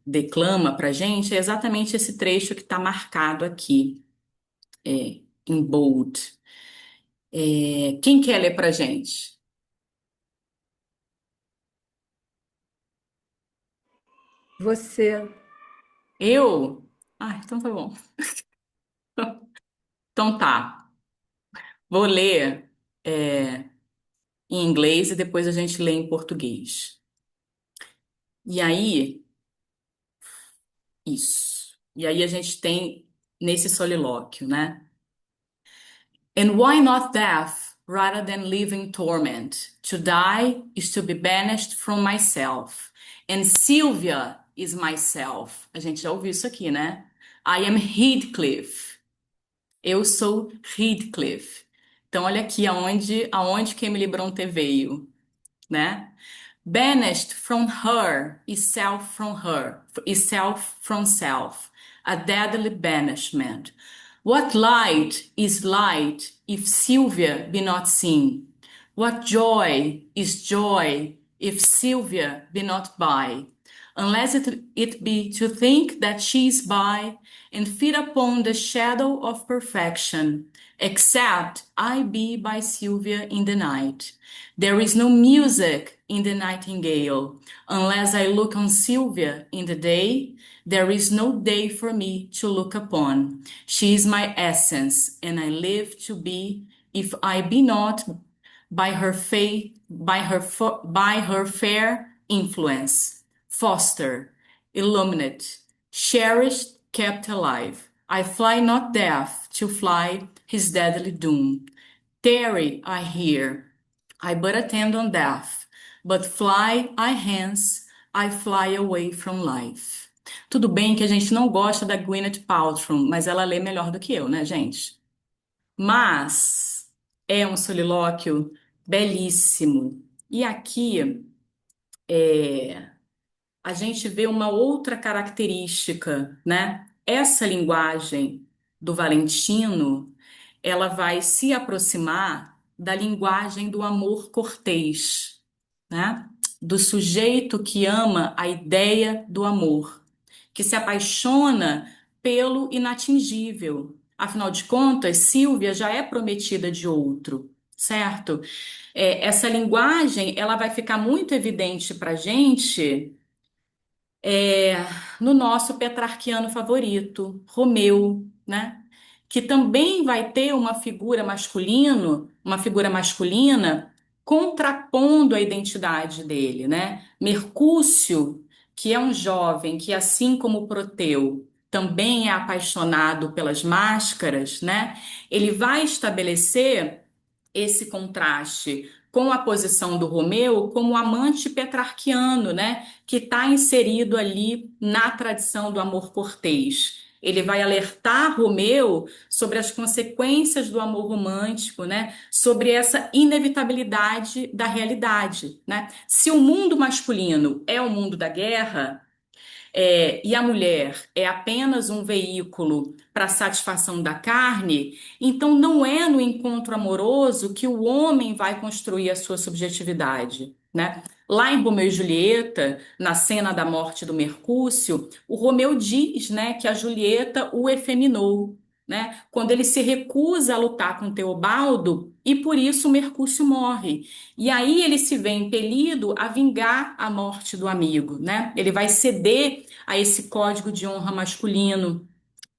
declama pra gente é exatamente esse trecho que está marcado aqui, em bold. Quem quer ler pra gente? Você. Eu? Ah, então tá bom. Então tá. Vou ler em inglês e depois a gente lê em português. E aí, isso. E aí a gente tem nesse solilóquio, né? And why not death rather than living torment? To die is to be banished from myself. And Sylvia is myself. A gente já ouviu isso aqui, né? I am Heathcliff. Eu sou Heathcliff. Então, olha aqui aonde que Emily Brontë veio, né? Banished from her is self from her, is self from self, a deadly banishment. What light is light if Sylvia be not seen? What joy is joy if Sylvia be not by? Unless it be to think that she is by and feed upon the shadow of perfection, except I be by Sylvia in the night. There is no music in the nightingale. Unless I look on Sylvia in the day, there is no day for me to look upon. She is my essence, and I live to be, if I be not, by her fair influence, foster, illuminate, cherished, kept alive. I fly not death to fly his deadly doom. Tarry I here, I but attend on death, but fly I hence, I fly away from life. Tudo bem que a gente não gosta da Gwyneth Paltrow, mas ela lê melhor do que eu, né, gente? Mas é um solilóquio belíssimo. E aqui a gente vê uma outra característica, né? Essa linguagem do Valentino, ela vai se aproximar da linguagem do amor cortês, né? Do sujeito que ama a ideia do amor, que se apaixona pelo inatingível. Afinal de contas, Sílvia já é prometida de outro, certo? Essa linguagem, ela vai ficar muito evidente para gente no nosso petrarquiano favorito, Romeu, né? Que também vai ter uma figura masculina contrapondo a identidade dele, né? Mercúcio, que é um jovem que, assim como Proteu, também é apaixonado pelas máscaras, né? Ele vai estabelecer esse contraste com a posição do Romeu como amante petrarquiano, né, que está inserido ali na tradição do amor cortês. Ele vai alertar Romeu sobre as consequências do amor romântico, né? Sobre essa inevitabilidade da realidade, né? Se o mundo masculino é o mundo da guerra, e a mulher é apenas um veículo para a satisfação da carne, então não é no encontro amoroso que o homem vai construir a sua subjetividade, né? Lá em Romeu e Julieta, na cena da morte do Mercúcio, o Romeu diz, né, que a Julieta o efeminou, né? Quando ele se recusa a lutar com Teobaldo e por isso o Mercúcio morre. E aí ele se vê impelido a vingar a morte do amigo, né? Ele vai ceder a esse código de honra masculino.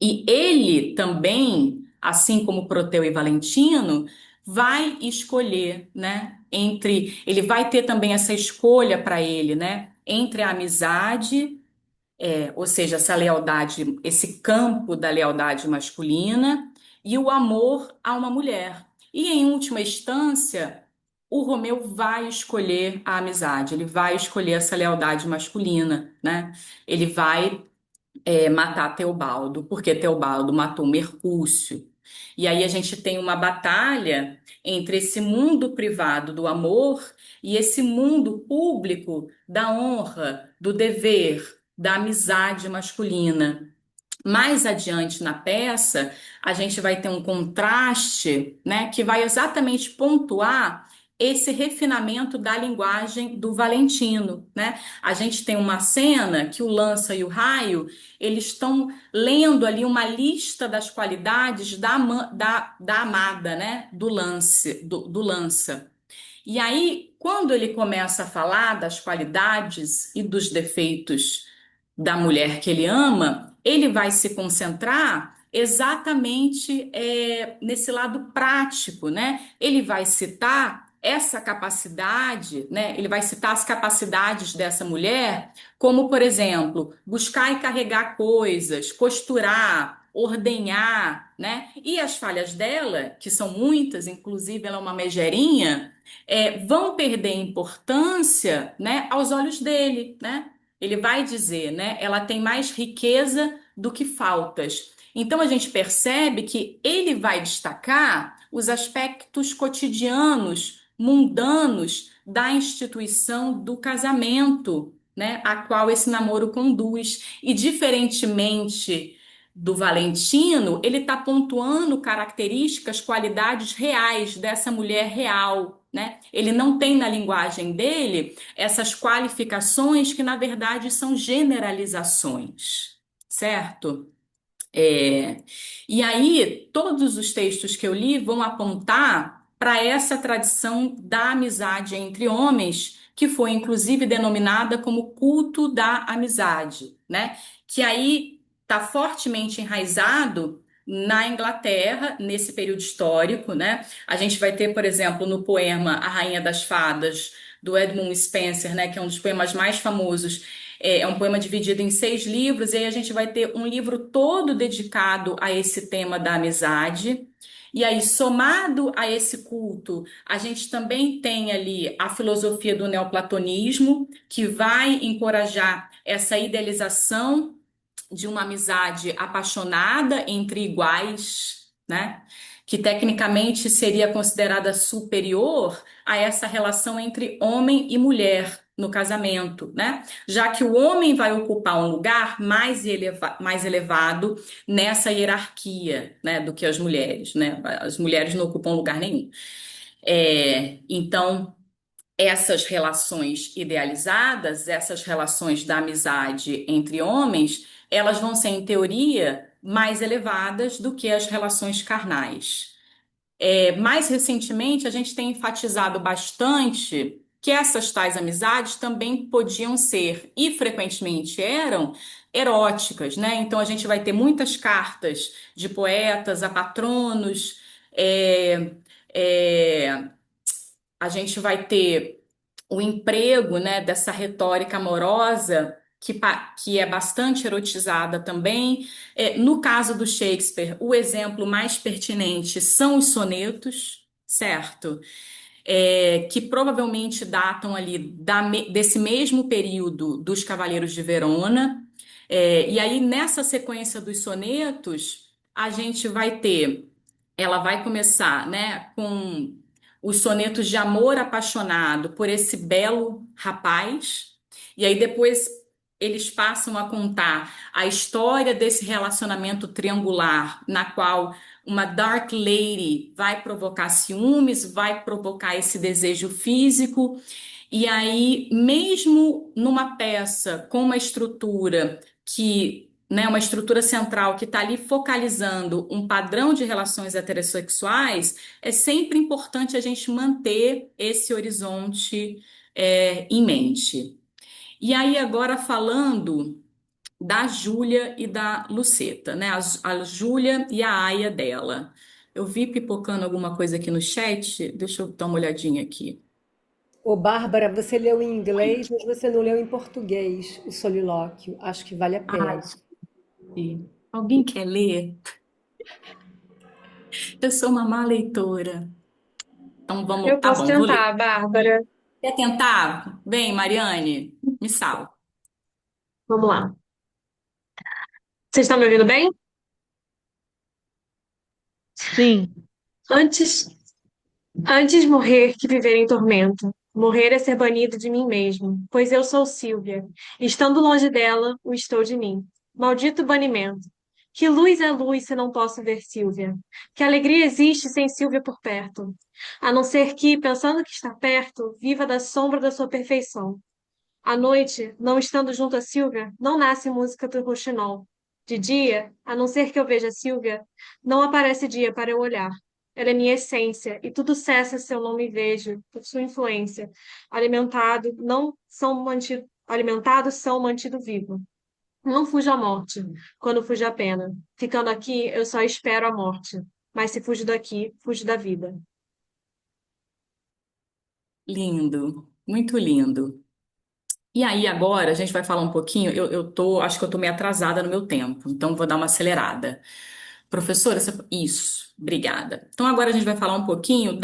E ele também, assim como Proteu e Valentino, vai escolher, né? Ele vai ter também essa escolha para ele, né? Entre a amizade, ou seja, essa lealdade, esse campo da lealdade masculina e o amor a uma mulher. E em última instância, o Romeu vai escolher a amizade, ele vai escolher essa lealdade masculina, né? Ele vai matar Teobaldo, porque Teobaldo matou Mercúcio. E aí a gente tem uma batalha entre esse mundo privado do amor e esse mundo público da honra, do dever, da amizade masculina. Mais adiante na peça, a gente vai ter um contraste, né, que vai exatamente pontuar esse refinamento da linguagem do Valentino, né? A gente tem uma cena que o Lança e o Raio, eles estão lendo ali uma lista das qualidades da amada, né, do Lança. E aí, quando ele começa a falar das qualidades e dos defeitos da mulher que ele ama, ele vai se concentrar exatamente nesse lado prático, né? Ele vai citar essa capacidade, né? Ele vai citar as capacidades dessa mulher, como, por exemplo, buscar e carregar coisas, costurar, ordenhar, né? E as falhas dela, que são muitas, inclusive ela é uma megerinha, vão perder importância, né, aos olhos dele, né? Ele vai dizer, né? Ela tem mais riqueza do que faltas. Então a gente percebe que ele vai destacar os aspectos cotidianos, mundanos da instituição do casamento, né? A qual esse namoro conduz. E diferentemente do Valentino, ele está pontuando características, qualidades reais dessa mulher real, né? Ele não tem na linguagem dele essas qualificações que, na verdade, são generalizações, certo? E aí, todos os textos que eu li vão apontar para essa tradição da amizade entre homens, que foi inclusive denominada como culto da amizade, né? Que aí está fortemente enraizado na Inglaterra, nesse período histórico, né? A gente vai ter, por exemplo, no poema A Rainha das Fadas, do Edmund Spenser, né? Que é um dos poemas mais famosos. É um poema dividido em 6 livros, e aí a gente vai ter um livro todo dedicado a esse tema da amizade. E aí, somado a esse culto, a gente também tem ali a filosofia do neoplatonismo, que vai encorajar essa idealização de uma amizade apaixonada entre iguais, né? Que tecnicamente seria considerada superior a essa relação entre homem e mulher no casamento, né? Já que o homem vai ocupar um lugar mais elevado nessa hierarquia, né, do que as mulheres, né? As mulheres não ocupam lugar nenhum. Então, essas relações idealizadas, essas relações da amizade entre homens, elas vão ser, em teoria, mais elevadas do que as relações carnais. Mais recentemente, a gente tem enfatizado bastante que essas tais amizades também podiam ser, e frequentemente eram, eróticas, né? Então a gente vai ter muitas cartas de poetas a patronos, é, é, a gente vai ter o emprego, né, dessa retórica amorosa que é bastante erotizada também. No caso do Shakespeare, o exemplo mais pertinente são os sonetos, certo? que provavelmente datam ali desse mesmo período dos Cavaleiros de Verona. E aí, nessa sequência dos sonetos, a gente vai ter, ela vai começar, né, com os sonetos de amor apaixonado por esse belo rapaz, e aí depois eles passam a contar a história desse relacionamento triangular, na qual uma Dark Lady vai provocar ciúmes, vai provocar esse desejo físico, e aí, mesmo numa peça com uma estrutura que, né, uma estrutura central que está ali focalizando um padrão de relações heterossexuais, é sempre importante a gente manter esse horizonte, em mente. E aí, agora falando da Júlia e da Luceta, né? A Júlia e a aia dela. Eu vi pipocando alguma coisa aqui no chat, deixa eu dar uma olhadinha aqui. Ô, Bárbara, você leu em inglês, mas você não leu em português o solilóquio. Acho que vale a Ah, pena. alguém quer ler? Eu sou uma má leitora. Então Eu vamos, tá posso bom, vou ler. tentar, Bárbara. Quer tentar? Vem, Mariane, me salva. Vamos lá. Vocês estão me ouvindo bem? Sim. Antes, antes morrer que viver em tormento. Morrer é ser banido de mim mesmo, pois eu sou Sílvia. Estando longe dela, o estou de mim. Maldito banimento. Que luz é luz se não posso ver Sílvia? Que alegria existe sem Sílvia por perto? A não ser que, pensando que está perto, viva da sombra da sua perfeição. À noite, não estando junto a Sílvia, não nasce música do rouxinol. De dia, a não ser que eu veja Sílvia, não aparece dia para eu olhar. Ela é minha essência, e tudo cessa se eu não me vejo, por sua influência. Alimentados são mantido vivo. Não fujo à morte, quando fujo a pena. Ficando aqui, eu só espero a morte. Mas se fujo daqui, fujo da vida. Lindo, muito lindo. E aí, agora a gente vai falar um pouquinho. Acho que eu tô meio atrasada no meu tempo, então vou dar uma acelerada. Professora, isso, obrigada. Então, agora a gente vai falar um pouquinho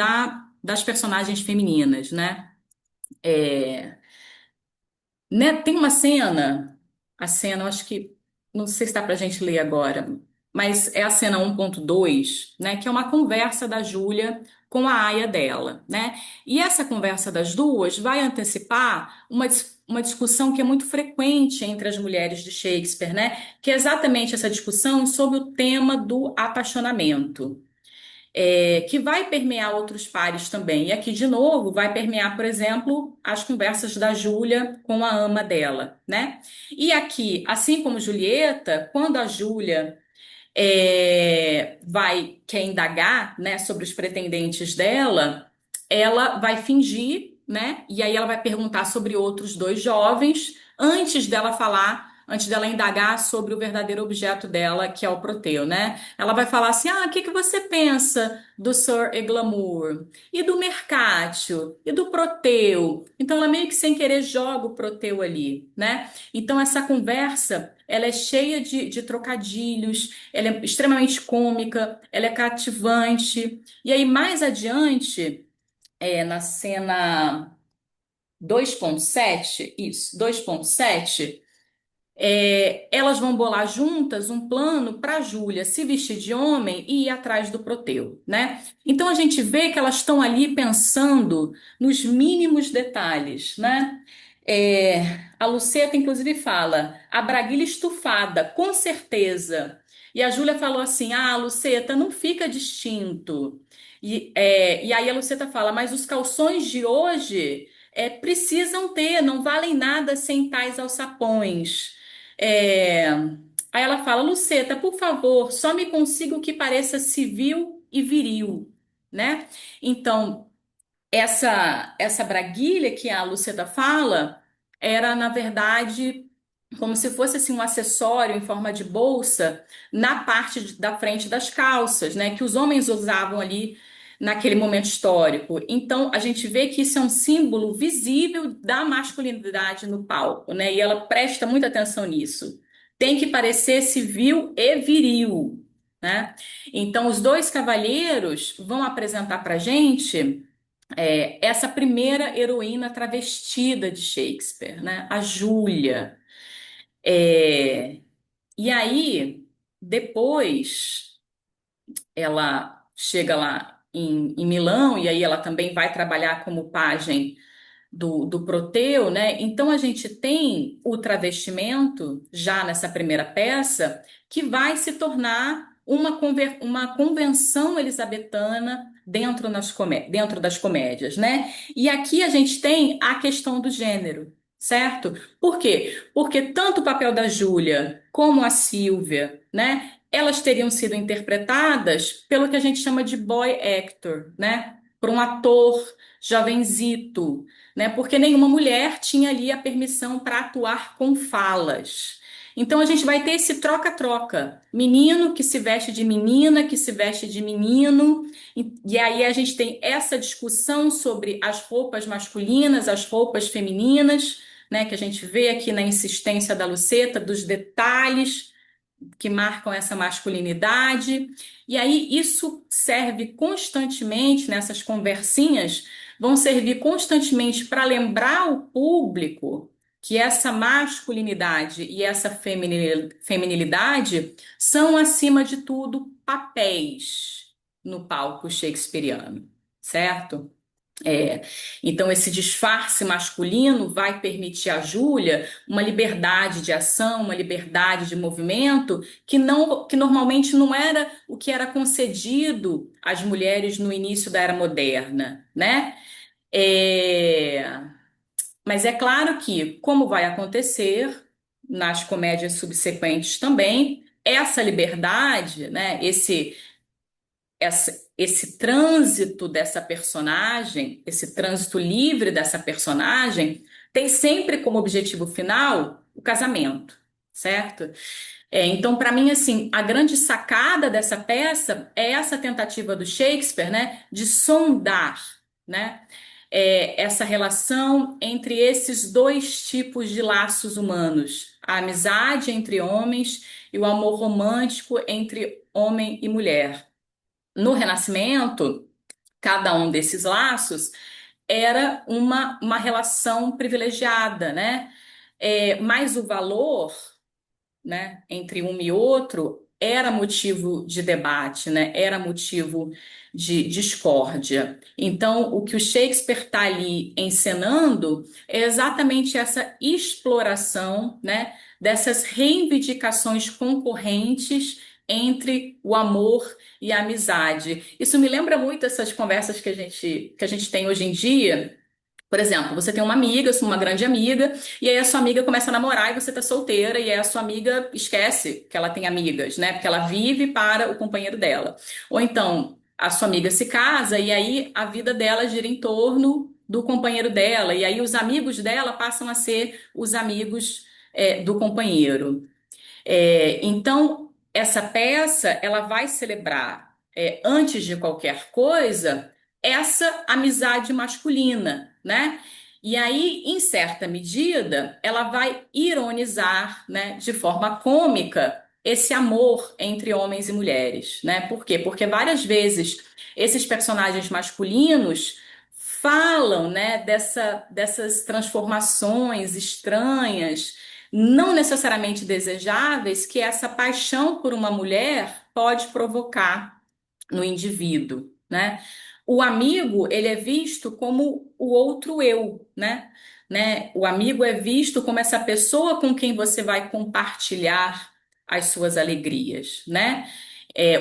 das personagens femininas, né? É, né, tem uma cena, a cena, eu acho que, não sei se dá pra gente ler agora, mas é a cena 1.2, né, que é uma conversa da Júlia com a aia dela, né? E essa conversa das duas vai antecipar uma discussão que é muito frequente entre as mulheres de Shakespeare, né? Que é exatamente essa discussão sobre o tema do apaixonamento, que vai permear outros pares também. E aqui, de novo, vai permear, por exemplo, as conversas da Júlia com a ama dela, né? E aqui, assim como Julieta, quando a Júlia quer indagar, né, sobre os pretendentes dela, ela vai fingir, né? E aí ela vai perguntar sobre outros dois jovens antes dela indagar sobre o verdadeiro objeto dela, que é o Proteu, né? Ela vai falar assim: "Ah, o que que você pensa do Sir Eglamour e do Mercatio e do Proteu?" Então ela meio que sem querer joga o Proteu ali, né? Então essa conversa, ela é cheia de trocadilhos, ela é extremamente cômica, ela é cativante. E aí, mais adiante, na cena 2.7, isso, 2.7, elas vão bolar juntas um plano para Júlia se vestir de homem e ir atrás do Proteu, né? Então a gente vê que elas estão ali pensando nos mínimos detalhes, né? A Luceta, inclusive, fala a braguilha estufada, com certeza. E a Júlia falou assim: "Ah, Luceta, não fica distinto." E aí a Luceta fala: "Mas os calções de hoje precisam ter, não valem nada sem tais alçapões." É, Aí ela fala: "Luceta, por favor, só me consiga o que pareça civil e viril, né?" Então, essa braguilha que a Luceta fala era, na verdade, como se fosse assim um acessório em forma de bolsa na parte da frente das calças, né, que os homens usavam ali naquele momento histórico. Então, a gente vê que isso é um símbolo visível da masculinidade no palco, né? E ela presta muita atenção nisso. Tem que parecer civil e viril, né? Então, os dois cavalheiros vão apresentar para gente essa primeira heroína travestida de Shakespeare, né? A Júlia. É, e aí, depois, ela chega lá em Milão, e aí ela também vai trabalhar como pajem do Proteu, né? Então a gente tem o travestimento já nessa primeira peça que vai se tornar uma convenção elisabetana dentro das comédias, né? E aqui a gente tem a questão do gênero, certo? Por quê? Porque tanto o papel da Júlia como a Sílvia, né? Elas teriam sido interpretadas pelo que a gente chama de boy actor, né? Por um ator jovenzito, né? Porque nenhuma mulher tinha ali a permissão para atuar com falas. Então a gente vai ter esse troca-troca. Menino que se veste de menina, que se veste de menino, e aí a gente tem essa discussão sobre as roupas masculinas, as roupas femininas, né? Que a gente vê aqui na insistência da Luceta, dos detalhes que marcam essa masculinidade. E aí isso serve constantemente nessas conversinhas, vão servir constantemente para lembrar o público que essa masculinidade e essa feminilidade são, acima de tudo, papéis no palco shakespeariano, certo? É, então, esse disfarce masculino vai permitir à Júlia uma liberdade de ação, uma liberdade de movimento que normalmente não era o que era concedido às mulheres no início da Era Moderna, né? É, mas é claro que, como vai acontecer nas comédias subsequentes também, essa liberdade, né? Esse trânsito dessa personagem, esse trânsito livre dessa personagem, tem sempre como objetivo final o casamento, certo? Então, para mim, assim, a grande sacada dessa peça é essa tentativa do Shakespeare, né, de sondar, né, essa relação entre esses dois tipos de laços humanos, a amizade entre homens e o amor romântico entre homem e mulher. No Renascimento, cada um desses laços era uma relação privilegiada, né? Mas o valor, né, entre um e outro era motivo de debate, né? Era motivo de discórdia. Então, o que o Shakespeare está ali encenando é exatamente essa exploração, né, dessas reivindicações concorrentes entre o amor e a amizade. Isso me lembra muito essas conversas que a gente tem hoje em dia. Por exemplo, você tem uma amiga, uma grande amiga, e aí a sua amiga começa a namorar e você tá solteira, e aí a sua amiga esquece que ela tem amigas, né? Porque ela vive para o companheiro dela. Ou então, a sua amiga se casa e aí a vida dela gira em torno do companheiro dela, e aí os amigos dela passam a ser os amigos, do companheiro. Então, essa peça ela vai celebrar, antes de qualquer coisa, essa amizade masculina, né? E aí, em certa medida, ela vai ironizar, né, de forma cômica, esse amor entre homens e mulheres, né? Por quê? Porque várias vezes esses personagens masculinos falam, né, dessas transformações estranhas não necessariamente desejáveis que essa paixão por uma mulher pode provocar no indivíduo, né? O amigo, ele é visto como o outro eu, né? O amigo é visto como essa pessoa com quem você vai compartilhar as suas alegrias, né?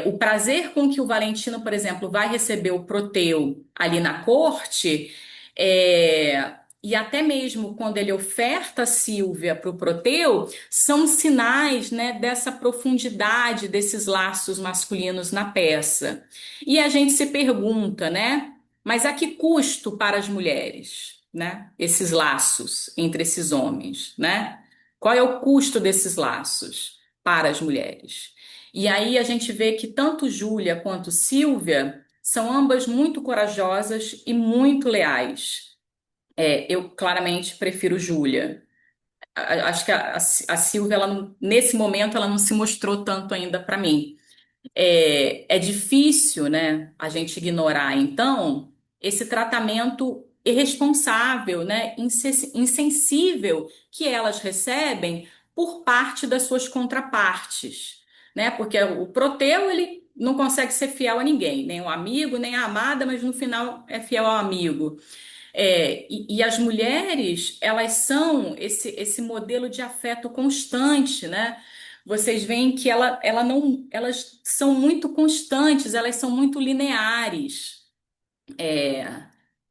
O prazer com que o Valentino, por exemplo, vai receber o Proteu ali na corte, e até mesmo quando ele oferta a Sílvia para o Proteu, são sinais, né, dessa profundidade desses laços masculinos na peça. E a gente se pergunta, né, mas a que custo para as mulheres, né, esses laços entre esses homens, né? Qual é o custo desses laços para as mulheres? E aí a gente vê que tanto Júlia quanto Sílvia são ambas muito corajosas e muito leais. Eu claramente prefiro Júlia. Acho que a Silvia, nesse momento, ela não se mostrou tanto ainda para mim. É difícil, né, a gente ignorar, então, esse tratamento irresponsável, né, insensível que elas recebem por parte das suas contrapartes, né? Porque o Proteu, ele não consegue ser fiel a ninguém, nem o amigo, nem a amada, mas no final é fiel ao amigo. E as mulheres, elas são esse modelo de afeto constante, né? Vocês veem que ela não, elas são muito constantes, elas são muito lineares.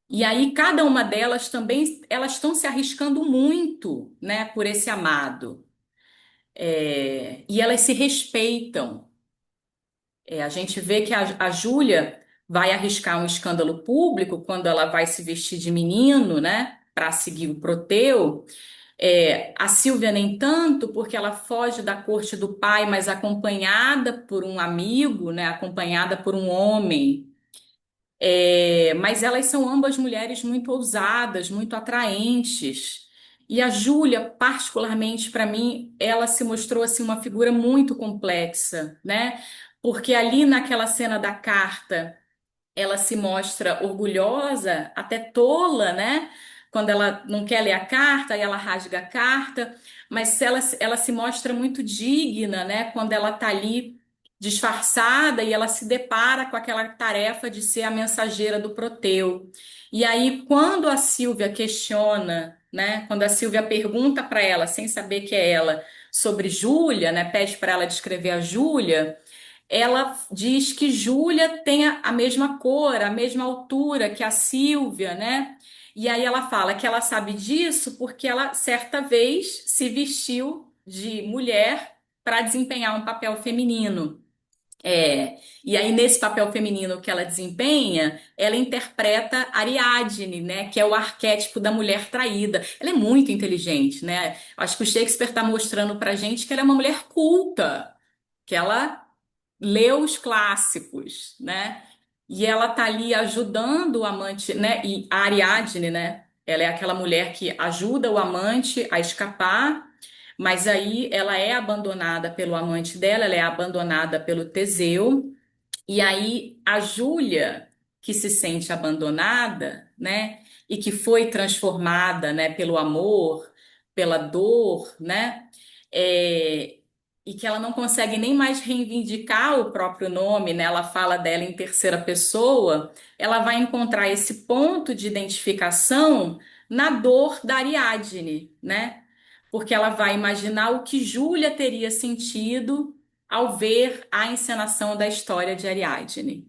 E aí cada uma delas também, elas estão se arriscando muito, né, por esse amado. E elas se respeitam. A gente vê que a Júlia vai arriscar um escândalo público quando ela vai se vestir de menino, né, para seguir o Proteu. A Silvia nem tanto, porque ela foge da corte do pai, mas acompanhada por um amigo, né, acompanhada por um homem. Mas elas são ambas mulheres muito ousadas, muito atraentes. E a Júlia, particularmente para mim, ela se mostrou assim uma figura muito complexa, né? Porque ali naquela cena da carta, ela se mostra orgulhosa, até tola, né? Quando ela não quer ler a carta, e ela rasga a carta, mas ela se mostra muito digna, né? Quando ela está ali disfarçada e ela se depara com aquela tarefa de ser a mensageira do Proteu. E aí, quando a Silvia questiona, né? Quando a Silvia pergunta para ela, sem saber que é ela, sobre Júlia, né? Pede para ela descrever a Júlia. Ela diz que Júlia tem a mesma cor, a mesma altura que a Silvia, né? E aí ela fala que ela sabe disso porque ela certa vez se vestiu de mulher para desempenhar um papel feminino. E aí nesse papel feminino que ela desempenha, ela interpreta Ariadne, né? Que é o arquétipo da mulher traída. Ela é muito inteligente, né? Acho que o Shakespeare está mostrando para gente que ela é uma mulher culta, que ela lê os clássicos, né? E ela tá ali ajudando o amante, né? E a Ariadne, né? Ela é aquela mulher que ajuda o amante a escapar, mas aí ela é abandonada pelo amante dela, ela é abandonada pelo Teseu. E aí a Júlia, que se sente abandonada, né, e que foi transformada, né, pelo amor, pela dor, né, é, e que ela não consegue nem mais reivindicar o próprio nome, né, ela fala dela em terceira pessoa, ela vai encontrar esse ponto de identificação na dor da Ariadne, né, porque ela vai imaginar o que Júlia teria sentido ao ver a encenação da história de Ariadne.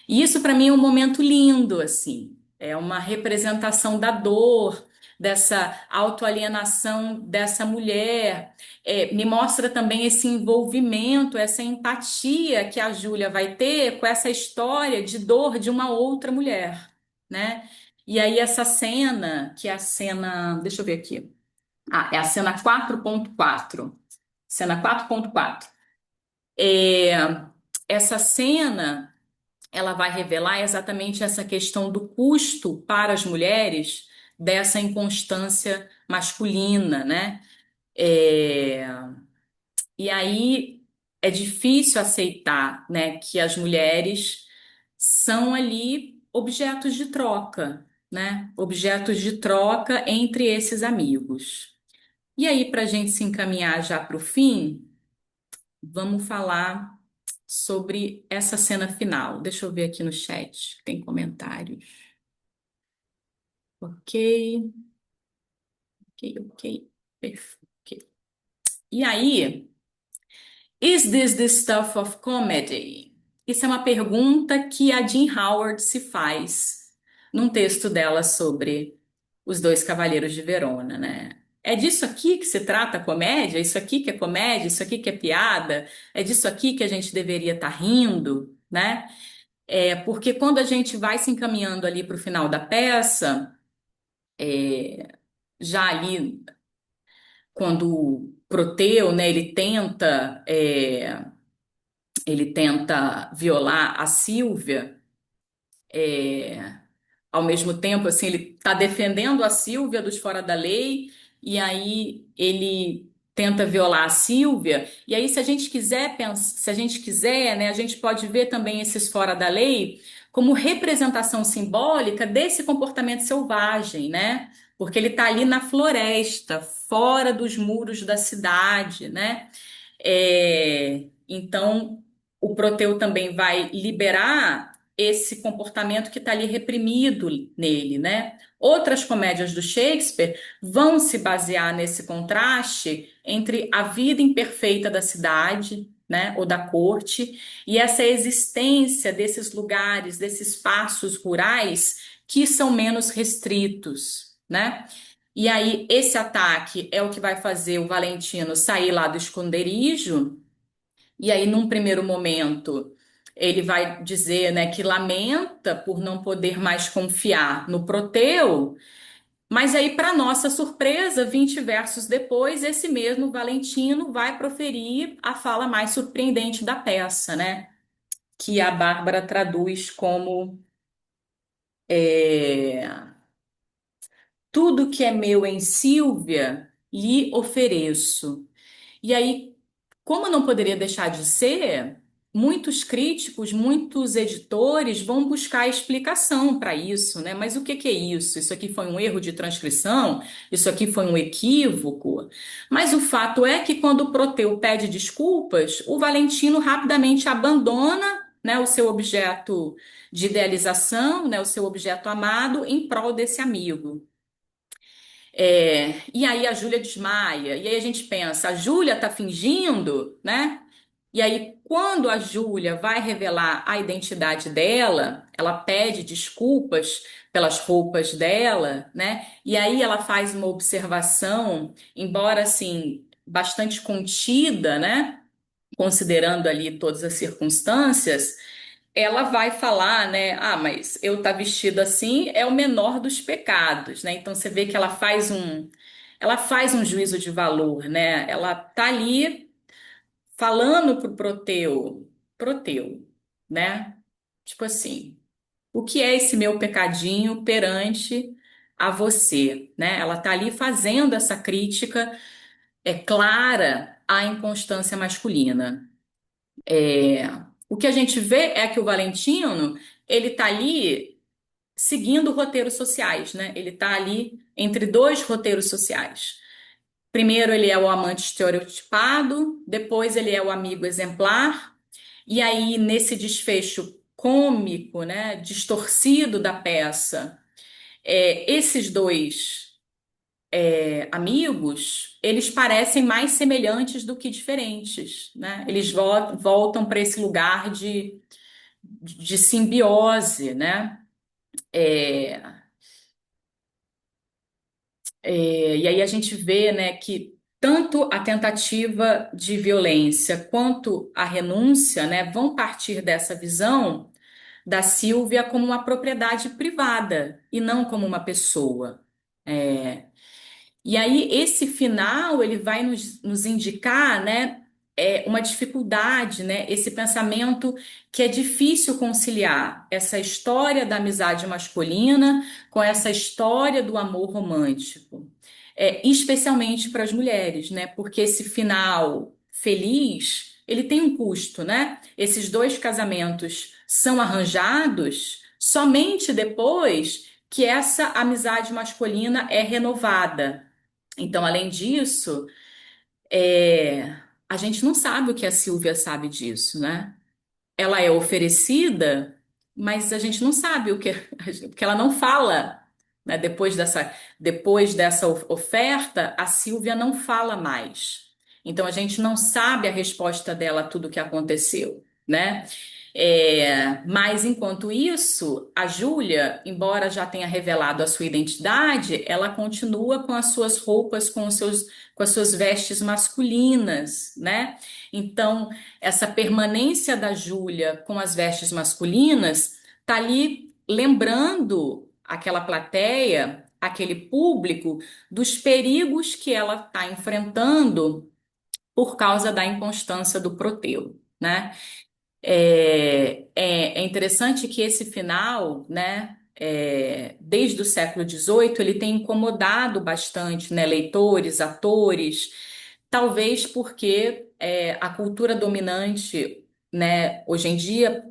E isso para mim é um momento lindo, assim. É uma representação da dor, dessa autoalienação dessa mulher. Me mostra também esse envolvimento, essa empatia que a Júlia vai ter com essa história de dor de uma outra mulher, né? E aí essa cena, que é a cena, deixa eu ver aqui. É a cena 4.4. Cena 4.4. É, essa cena, ela vai revelar exatamente essa questão do custo para as mulheres dessa inconstância masculina, né? É, e aí é difícil aceitar, né, que as mulheres são ali objetos de troca, né? Objetos de troca entre esses amigos. E aí, para a gente se encaminhar já para o fim, vamos falar sobre essa cena final. Deixa eu ver aqui no chat, tem comentários. Ok, ok. Perfeito. Ok. E aí, is this the stuff of comedy? Isso é uma pergunta que a Jean Howard se faz num texto dela sobre Os Dois Cavaleiros de Verona, né? É disso aqui que se trata a comédia? Isso aqui que é comédia? Isso aqui que é piada? É disso aqui que a gente deveria estar rindo, né? Porque quando a gente vai se encaminhando ali para o final da peça, já ali, quando o Proteu, né, ele tenta violar a Sílvia, ao mesmo tempo, assim, ele está defendendo a Sílvia dos fora da lei, e aí ele tenta violar a Sílvia, e aí se a gente quiser, né, a gente pode ver também esses fora da lei como representação simbólica desse comportamento selvagem, né? Porque ele está ali na floresta, fora dos muros da cidade, né? Então, o Proteu também vai liberar esse comportamento que está ali reprimido nele, né? Outras comédias do Shakespeare vão se basear nesse contraste entre a vida imperfeita da cidade, né, ou da corte, e essa existência desses lugares, desses espaços rurais que são menos restritos, né? E aí, esse ataque é o que vai fazer o Valentino sair lá do esconderijo, e aí, num primeiro momento, ele vai dizer, né, que lamenta por não poder mais confiar no Proteu, mas aí, para nossa surpresa, 20 versos depois, esse mesmo Valentino vai proferir a fala mais surpreendente da peça, né? Que a Bárbara traduz como é, tudo que é meu em Sílvia, lhe ofereço. E aí, como não poderia deixar de ser, muitos críticos, muitos editores vão buscar explicação para isso, né? Mas o que que é isso? Isso aqui foi um erro de transcrição? Isso aqui foi um equívoco? Mas o fato é que quando o Proteu pede desculpas, o Valentino rapidamente abandona, né, o seu objeto de idealização, né, o seu objeto amado, em prol desse amigo. E aí a Júlia desmaia, e aí a gente pensa, a Júlia está fingindo, né? E aí, quando a Júlia vai revelar a identidade dela, ela pede desculpas pelas roupas dela, né? E aí ela faz uma observação, embora assim, bastante contida, né? Considerando ali todas as circunstâncias, ela vai falar, né? Ah, mas eu estar vestida assim é o menor dos pecados, né? Então você vê que ela faz um juízo de valor, né? Ela tá ali falando pro Proteu, né? Tipo assim, o que é esse meu pecadinho perante a você, né? Ela tá ali fazendo essa crítica clara à inconstância masculina. O que a gente vê é que o Valentino, ele tá ali seguindo roteiros sociais, né? Ele tá ali entre dois roteiros sociais. Primeiro ele é o amante estereotipado, depois ele é o amigo exemplar, e aí nesse desfecho cômico, né, distorcido da peça, esses dois amigos, eles parecem mais semelhantes do que diferentes, né? Eles voltam para esse lugar de simbiose, né? É, e aí a gente vê, né, que tanto a tentativa de violência quanto a renúncia, né, vão partir dessa visão da Sílvia como uma propriedade privada e não como uma pessoa. É, E aí, esse final, ele vai nos indicar, né, uma dificuldade, né, esse pensamento que é difícil conciliar essa história da amizade masculina com essa história do amor romântico. Especialmente para as mulheres, né, porque esse final feliz, ele tem um custo, né? Esses dois casamentos são arranjados somente depois que essa amizade masculina é renovada. Então, além disso, a gente não sabe o que a Silvia sabe disso, né? Ela é oferecida, mas a gente não sabe o que, porque ela não fala, né? Depois dessa oferta, a Silvia não fala mais. Então, a gente não sabe a resposta dela a tudo o que aconteceu, né? Mas enquanto isso, a Júlia, embora já tenha revelado a sua identidade, ela continua com as suas roupas, com as suas vestes masculinas, né? Então, essa permanência da Júlia com as vestes masculinas tá ali lembrando aquela plateia, aquele público, dos perigos que ela está enfrentando por causa da inconstância do Proteu, né? É interessante que esse final, né, desde o século XVIII, ele tem incomodado bastante, né, leitores, atores, talvez porque a cultura dominante, né, hoje em dia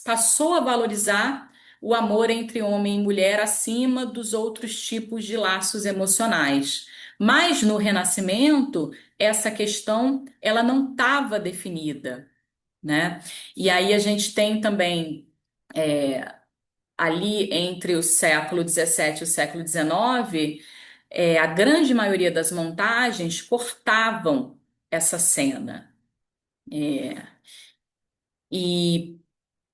passou a valorizar o amor entre homem e mulher acima dos outros tipos de laços emocionais. Mas no Renascimento, essa questão ela não estava definida, né? E aí a gente tem também ali entre o século XVII e o século XIX, a grande maioria das montagens cortavam essa cena. E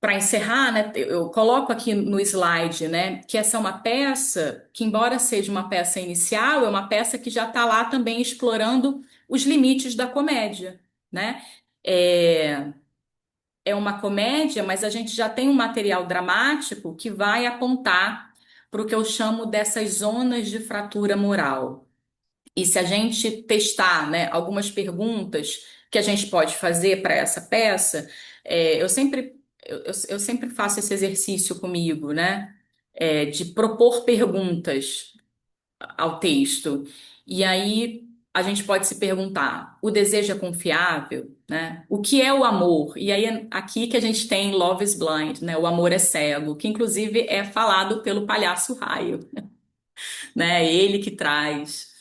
para encerrar, né, eu coloco aqui no slide, né, que essa é uma peça que, embora seja uma peça inicial, é uma peça que já está lá também explorando os limites da comédia, né? É, é uma comédia, mas a gente já tem um material dramático que vai apontar para o que eu chamo dessas zonas de fratura moral. E se a gente testar, né, algumas perguntas que a gente pode fazer para essa peça, eu sempre faço esse exercício comigo, né, de propor perguntas ao texto. E aí a gente pode se perguntar: o desejo é confiável, né? O que é o amor? E aí é aqui que a gente tem Love is Blind, né? O amor é cego, que inclusive é falado pelo palhaço Raio, né? Ele que traz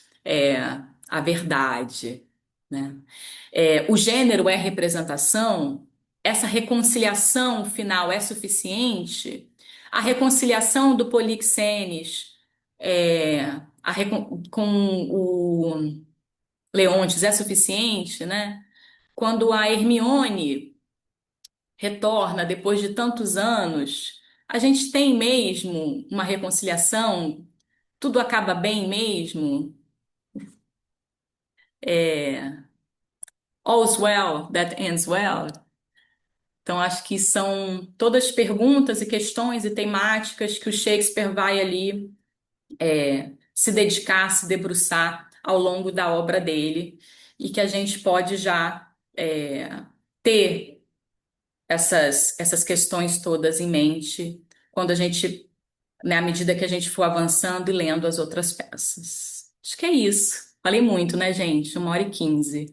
a verdade, né? O gênero é representação. Essa reconciliação final é suficiente? A reconciliação do Polixenes com o Leontes é suficiente, né? Quando a Hermione retorna depois de tantos anos, a gente tem mesmo uma reconciliação? Tudo acaba bem mesmo? É, All's well that ends well. Então, acho que são todas perguntas e questões e temáticas que o Shakespeare vai ali se dedicar, se debruçar ao longo da obra dele e que a gente pode já ter essas questões todas em mente quando a gente, né, à medida que a gente for avançando e lendo as outras peças. Acho que é isso. Falei muito, né, gente? 1h15.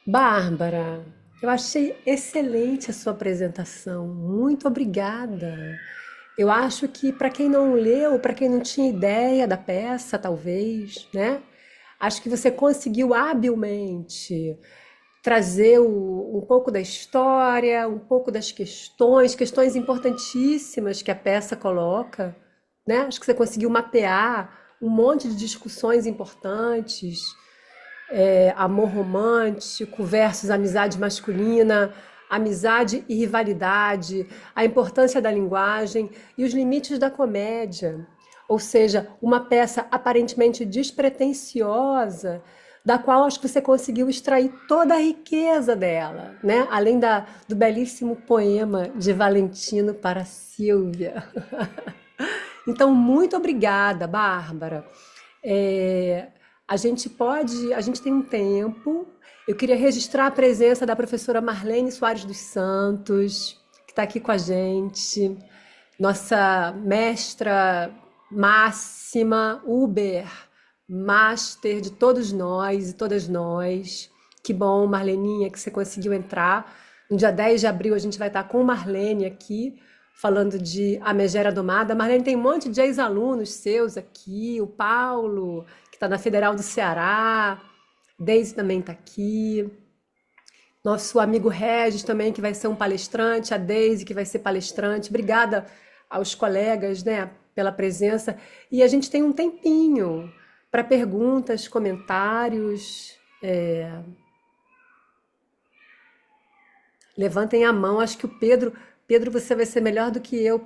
Bárbara, eu achei excelente a sua apresentação. Muito obrigada. Eu acho que para quem não leu, para quem não tinha ideia da peça, talvez, né? Acho que você conseguiu habilmente trazer um pouco da história, um pouco das questões importantíssimas que a peça coloca, né? Acho que você conseguiu mapear um monte de discussões importantes, amor romântico versus amizade masculina, amizade e rivalidade, a importância da linguagem e os limites da comédia. Ou seja, uma peça aparentemente despretensiosa, da qual acho que você conseguiu extrair toda a riqueza dela, né? Além do belíssimo poema de Valentino para Silvia. Então, muito obrigada, Bárbara. É, a gente tem um tempo. Eu queria registrar a presença da professora Marlene Soares dos Santos, que está aqui com a gente, nossa mestra máxima, Uber, master de todos nós e todas nós. Que bom, Marleninha, que você conseguiu entrar. No dia 10 de abril a gente vai estar com Marlene aqui, falando de A Megera Domada. Marlene, tem um monte de ex-alunos seus aqui, o Paulo, que está na Federal do Ceará, Deise também está aqui, nosso amigo Regis também, que vai ser um palestrante, a Deise, que vai ser palestrante. Obrigada aos colegas, né, pela presença. E a gente tem um tempinho para perguntas, comentários. Levantem a mão. Acho que o Pedro, você vai ser melhor do que eu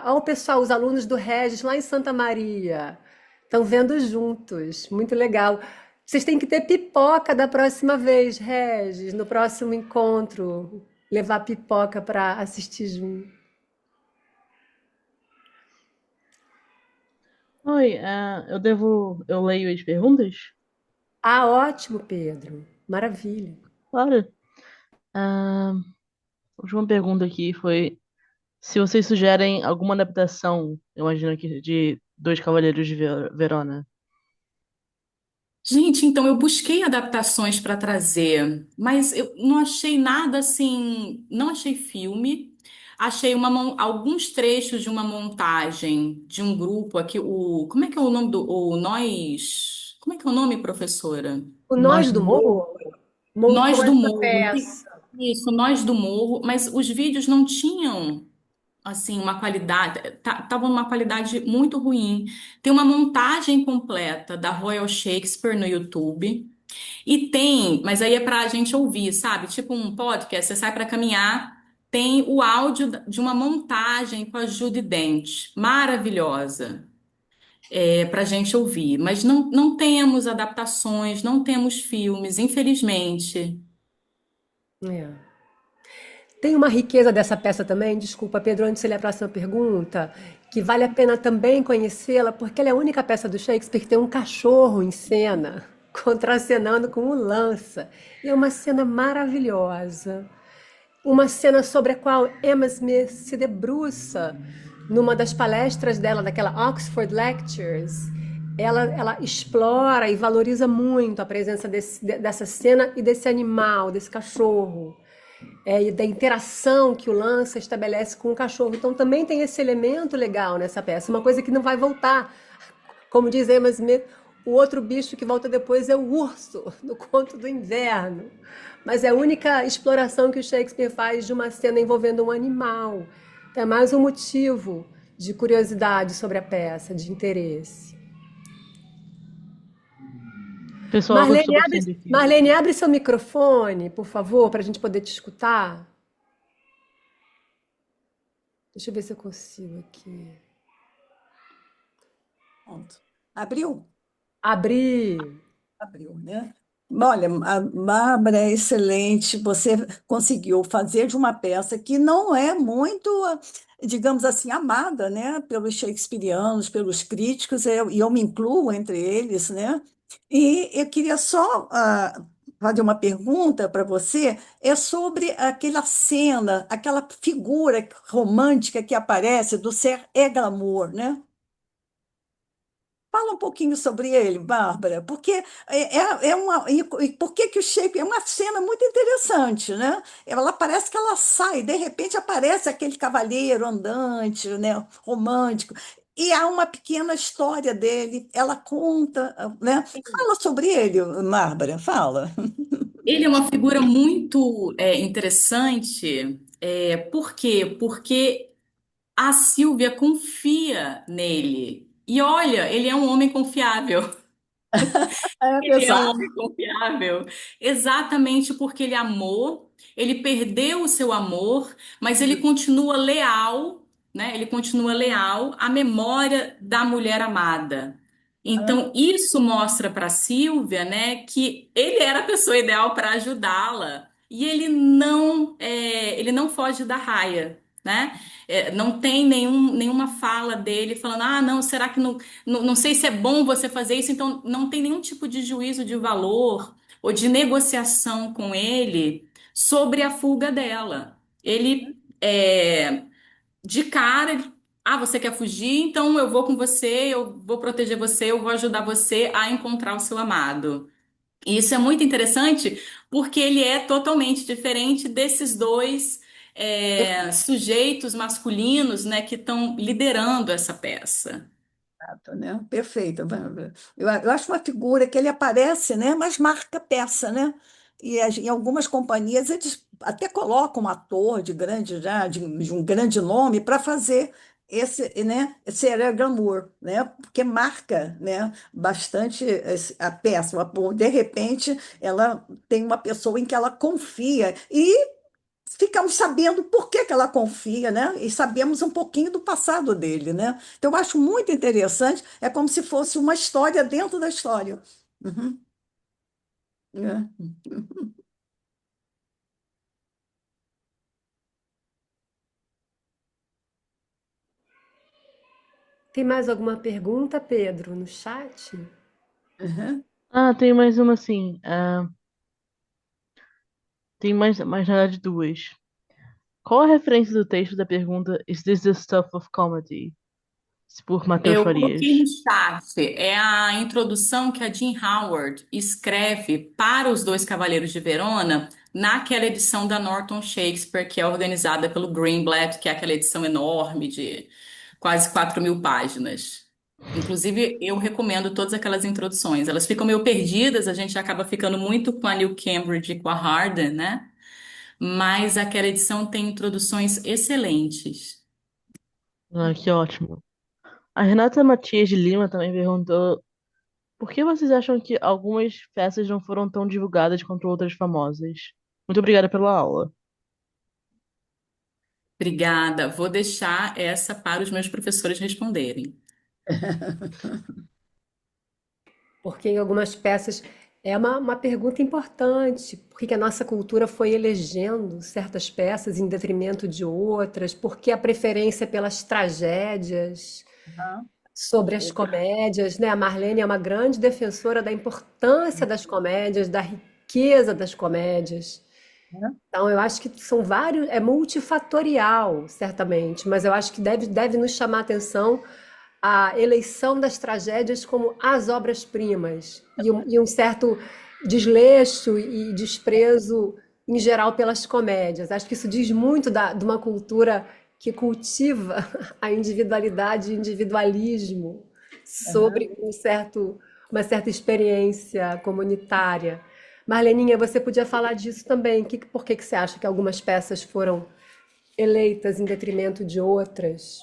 Ó, o pessoal, os alunos do Regis lá em Santa Maria estão vendo juntos. Muito legal. Vocês têm que ter pipoca da próxima vez, Regis, no próximo encontro. Levar pipoca para assistir junto. Oi, eu leio as perguntas? Ah, ótimo, Pedro. Maravilha. Claro. Ah, a última pergunta aqui foi se vocês sugerem alguma adaptação, eu imagino que de Dois Cavaleiros de Verona. Gente, então eu busquei adaptações para trazer, mas eu não achei nada assim, não achei filme. Achei alguns trechos de uma montagem de um grupo aqui, como é que é o nome o Nós, como é que é o nome, professora? O Nós Nós do do Morro? Morro Nós montou do essa Morro. peça. Isso, Nós do Morro, mas os vídeos não tinham assim uma qualidade, estavam numa qualidade muito ruim. Tem uma montagem completa da Royal Shakespeare no YouTube. E tem, mas aí é pra gente ouvir, sabe? Tipo um podcast, você sai pra caminhar, tem o áudio de uma montagem com a Judi Dench, maravilhosa, pra gente ouvir. Mas não temos adaptações, não temos filmes, infelizmente. É. Tem uma riqueza dessa peça também, desculpa, Pedro, antes de você ler a próxima pergunta, que vale a pena também conhecê-la, porque ela é a única peça do Shakespeare que tem um cachorro em cena, contracenando com um lança. E é uma cena maravilhosa. Uma cena sobre a qual Emma Smith se debruça numa das palestras dela, daquela Oxford Lectures. Ela explora e valoriza muito a presença dessa cena e desse animal, desse cachorro, e da interação que o Lança estabelece com o cachorro. Então também tem esse elemento legal nessa peça, uma coisa que não vai voltar. Como diz Emma Smith, o outro bicho que volta depois é o urso, no Conto do Inverno. Mas é a única exploração que o Shakespeare faz de uma cena envolvendo um animal. Então é mais um motivo de curiosidade sobre a peça, de interesse. O pessoal gostou Abre, bastante aqui. Marlene, abre seu microfone, por favor, para a gente poder te escutar. Deixa eu ver se eu consigo aqui. Pronto. Abriu? Abrir. Abriu, né? Olha, a Bárbara é excelente. Você conseguiu fazer de uma peça que não é muito, digamos assim, amada, né? Pelos shakespearianos, pelos críticos, e eu me incluo entre eles, né? E eu queria só fazer uma pergunta para você, é sobre aquela cena, aquela figura romântica que aparece do Ser Eglamour, né? Fala um pouquinho sobre ele, Bárbara, porque é uma. E por que que o Shape é uma cena muito interessante, né? Ela parece que ela sai, de repente aparece aquele cavalheiro andante, né? Romântico. E há uma pequena história dele, ela conta, né? Fala sobre ele, Bárbara, fala. Ele é uma figura muito interessante. Por quê? Porque a Silvia confia nele. E olha, ele é um homem confiável. É, Ele é um exato. homem confiável, exatamente porque ele amou, ele perdeu o seu amor, mas ele continua leal, né? Ele continua leal à memória da mulher amada. Então, isso mostra para Silvia, né, que ele era a pessoa ideal para ajudá-la e ele não foge da raia, né? Não tem nenhuma fala dele falando, ah, não, será que não sei se é bom você fazer isso, então não tem nenhum tipo de juízo de valor ou de negociação com ele sobre a fuga dela. Ele, de cara, você quer fugir? Então eu vou com você, eu vou proteger você, eu vou ajudar você a encontrar o seu amado. E isso é muito interessante porque ele é totalmente diferente desses dois sujeitos masculinos, né, que estão liderando essa peça. Exato, né? Perfeito, Bárbara. Eu acho uma figura que ele aparece, né? Mas marca peça, né? E em algumas companhias eles até colocam um ator de grande já, de um grande nome para fazer né? Esse glamour, né? Porque marca, né? Bastante a peça. De repente, ela tem uma pessoa em que ela confia e ficamos sabendo por que que ela confia, né? E sabemos um pouquinho do passado dele, né? Então, eu acho muito interessante, é como se fosse uma história dentro da história. Uhum. É. Tem mais alguma pergunta, Pedro, no chat? Uhum. Ah, tem mais uma assim. Tem mais na verdade duas. Qual a referência do texto da pergunta Is this the stuff of comedy? Por Matheus Eu Farias. coloquei no chat, é a introdução que a Jean Howard escreve para os Dois Cavaleiros de Verona naquela edição da Norton Shakespeare, que é organizada pelo Greenblatt, que é aquela edição enorme de quase 4.000 páginas. Inclusive, eu recomendo todas aquelas introduções. Elas ficam meio perdidas, a gente acaba ficando muito com a New Cambridge e com a Harden, né? Mas aquela edição tem introduções excelentes. Ah, que ótimo. A Renata Matias de Lima também perguntou por que vocês acham que algumas peças não foram tão divulgadas quanto outras famosas? Muito obrigada pela aula. Obrigada. Vou deixar essa para os meus professores responderem. Porque em algumas peças é uma pergunta importante. Por que que a nossa cultura foi elegendo certas peças em detrimento de outras? Por que a preferência pelas tragédias sobre as comédias, né? A Marlene é uma grande defensora da importância das comédias, da riqueza das comédias. Então, eu acho que são vários, é multifatorial, certamente, mas eu acho que deve nos chamar a atenção a eleição das tragédias como as obras-primas e um certo desleixo e desprezo em geral pelas comédias. Acho que isso diz muito de uma cultura que cultiva a individualidade e individualismo sobre uma certa experiência comunitária. Marleninha, você podia falar disso também. Por que você acha que algumas peças foram eleitas em detrimento de outras?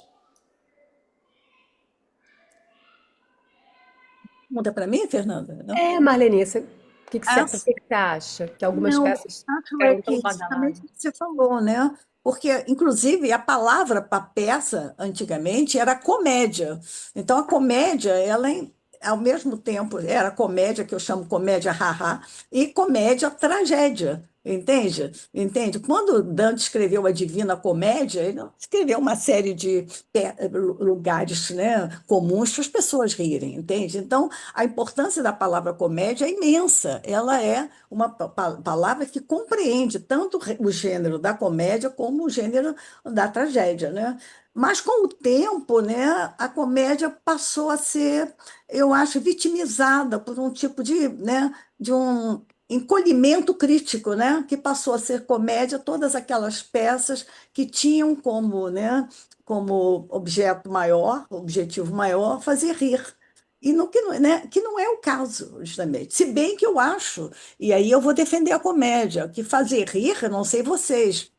Pergunta para mim, Fernanda? Não? Marleninha, Ah, por que você acha que algumas não, peças acho ficaram que tão exatamente badaladas? o que você falou, né? Porque, inclusive, a palavra para peça, antigamente, era comédia. Então, a comédia, ao mesmo tempo, era comédia, que eu chamo comédia haha, e comédia tragédia. Entende? Entende? Quando Dante escreveu a Divina Comédia, ele não escreveu uma série de lugares, né, comuns para as pessoas rirem, entende? Então, a importância da palavra comédia é imensa. Ela é uma palavra que compreende tanto o gênero da comédia como o gênero da tragédia, né? Mas com o tempo, né, a comédia passou a ser, eu acho, vitimizada por um tipo de, né, de um encolhimento crítico, né, que passou a ser comédia, todas aquelas peças que tinham como, né, como objeto maior, objetivo maior, fazer rir. E no, que não é o caso, justamente. Se bem que eu acho, e aí eu vou defender a comédia, que fazer rir, eu não sei vocês,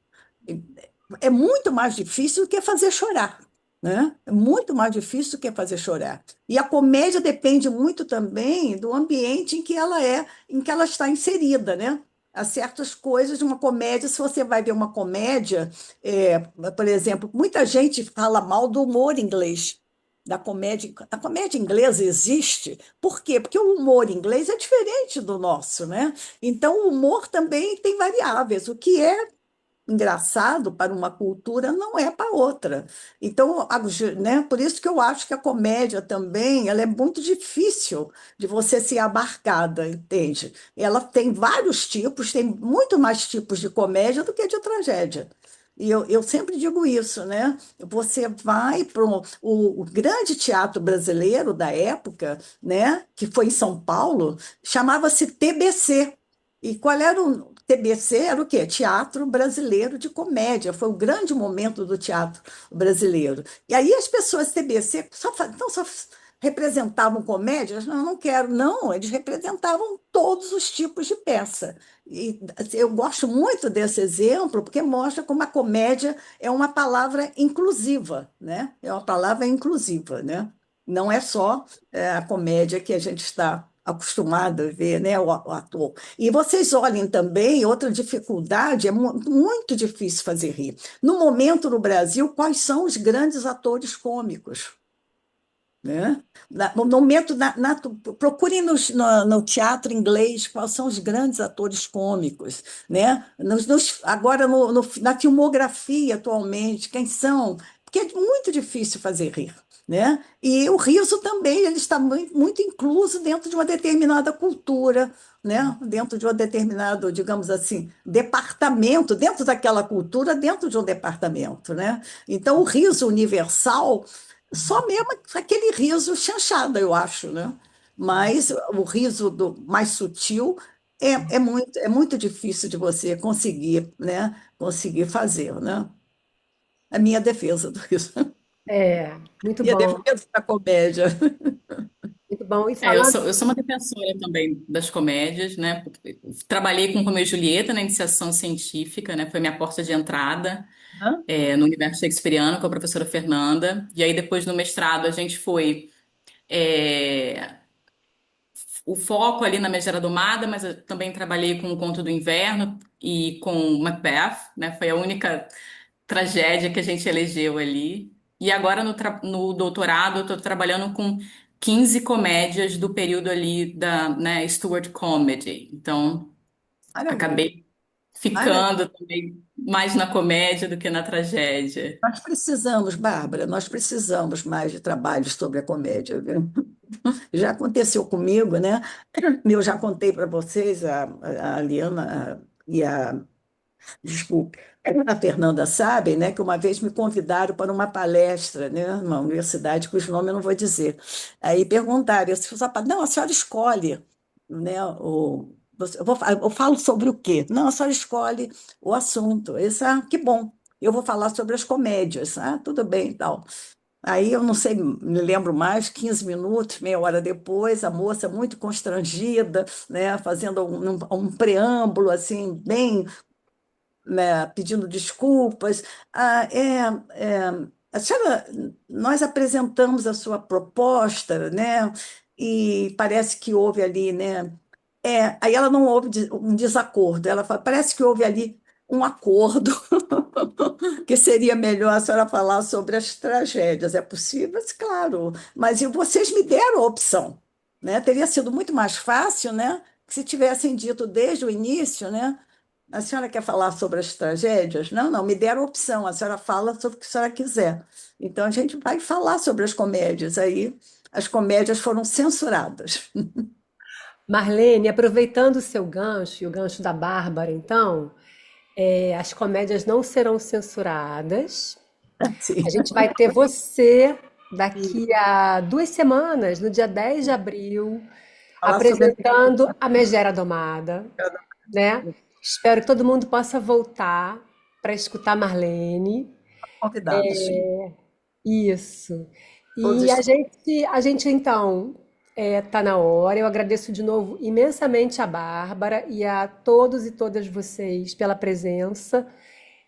é muito mais difícil do que fazer chorar, né? É muito mais difícil do que fazer chorar. E a comédia depende muito também do ambiente em que ela está inserida, né? Há certas coisas de uma comédia, se você vai ver uma comédia, é, por exemplo, muita gente fala mal do humor inglês. Da comédia, a comédia inglesa existe, por quê? Porque o humor inglês é diferente do nosso, né? Então, o humor também tem variáveis. O que é engraçado para uma cultura não é para outra. Então, né, por isso que eu acho que a comédia também, ela é muito difícil de você ser abarcada, entende? Ela tem vários tipos, tem muito mais tipos de comédia do que de tragédia. E eu sempre digo isso, né? Você vai para o grande teatro brasileiro da época, né? Que foi em São Paulo, chamava-se TBC. E qual era o TBC? Era o quê? Teatro Brasileiro de Comédia. Foi o grande momento do teatro brasileiro. E aí as pessoas TBC então só representavam comédias? Não, não quero. Não, eles representavam todos os tipos de peça. E assim, eu gosto muito desse exemplo porque mostra como a comédia é uma palavra inclusiva, né? É uma palavra inclusiva, né? Não é só a comédia que a gente está acostumado a ver, né, o ator. E vocês olhem também, outra dificuldade, é muito difícil fazer rir. No momento, no Brasil, quais são os grandes atores cômicos? Né? No momento, procurem no teatro inglês quais são os grandes atores cômicos, né? Agora, na filmografia atualmente, quem são? Porque é muito difícil fazer rir. né? E o riso também, ele está muito incluso dentro de uma determinada cultura, né? Dentro de um determinado, digamos assim, departamento, dentro daquela cultura, dentro de um departamento, né? Então, o riso universal, só mesmo aquele riso chanchada, eu acho, né? Mas o riso mais sutil é muito difícil de você conseguir, né? Conseguir fazer, né? A minha defesa do riso. É, muito E a bom, defesa da comédia. muito bom. E É, eu falando, sou, eu sou uma defensora também das comédias, né? Porque trabalhei com Romeu e Julieta na iniciação científica, né? Foi minha porta de entrada, Hã? no universo shakespeariano com a professora Fernanda. E aí, depois no mestrado, a gente foi. é, o foco ali na Megera Domada, mas eu também trabalhei com o Conto do Inverno e com Macbeth, né? Foi a única tragédia que a gente elegeu ali. E agora no doutorado eu estou trabalhando com 15 comédias do período ali da, né, Stuart Comedy. Então, Maravilha, acabei maravilha. ficando também mais na comédia do que na tragédia. Nós precisamos, Bárbara, nós precisamos mais de trabalhos sobre a comédia, viu? Já aconteceu comigo, né? Eu já contei para vocês, a Liana e a desculpe, a Fernanda sabe, né, que uma vez me convidaram para uma palestra, né, numa universidade cujo nome eu não vou dizer. Aí perguntaram, eu disse, não, a senhora escolhe, né, eu falo sobre o quê? Não, a senhora escolhe o assunto. Isso, que bom. Eu vou falar sobre as comédias. Ah, tudo bem, então. Aí eu não sei, me lembro mais, 15 minutos, meia hora depois, a moça muito constrangida, né, fazendo um preâmbulo assim, bem, né, pedindo desculpas. Ah, a senhora, nós apresentamos a sua proposta, né, e parece que houve ali, né, aí ela não houve um desacordo, ela fala, parece que houve ali um acordo que seria melhor a senhora falar sobre as tragédias. É possível? Mas, claro, mas e vocês me deram a opção, né? Teria sido muito mais fácil, né, que se tivessem dito desde o início, né? A senhora quer falar sobre as tragédias? Não, não, me deram a opção, a senhora fala sobre o que a senhora quiser. Então a gente vai falar sobre as comédias. Aí as comédias foram censuradas. Marlene, aproveitando o seu gancho e o gancho da Bárbara, então, as comédias não serão censuradas. Sim. A gente vai ter você daqui a 2 semanas, no dia 10 de abril, Falar sobre apresentando a Megera Domada, né? Espero que todo mundo possa voltar para escutar Marlene. convidados, sim. Isso. Todos E a gente então, tá na hora. Eu agradeço de novo imensamente a Bárbara e a todos e todas vocês pela presença.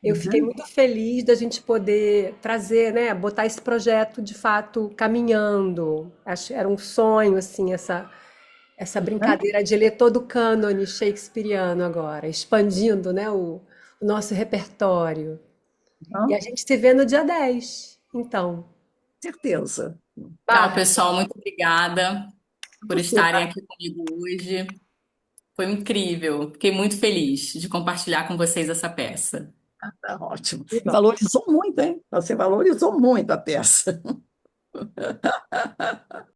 Eu fiquei Uhum. muito feliz da gente poder trazer, né, botar esse projeto de fato caminhando. Acho, era um sonho, assim, essa brincadeira de ler todo o cânone shakespeariano agora, expandindo, né, o nosso repertório. E a Uhum. gente se vê no dia 10. Então, Certeza. Tchau, Bárbara, pessoal. Muito obrigada por Você, estarem aqui comigo hoje. Foi incrível. Fiquei muito feliz de compartilhar com vocês essa peça. tá ótimo. que E bom. valorizou muito, hein? Você valorizou muito a peça.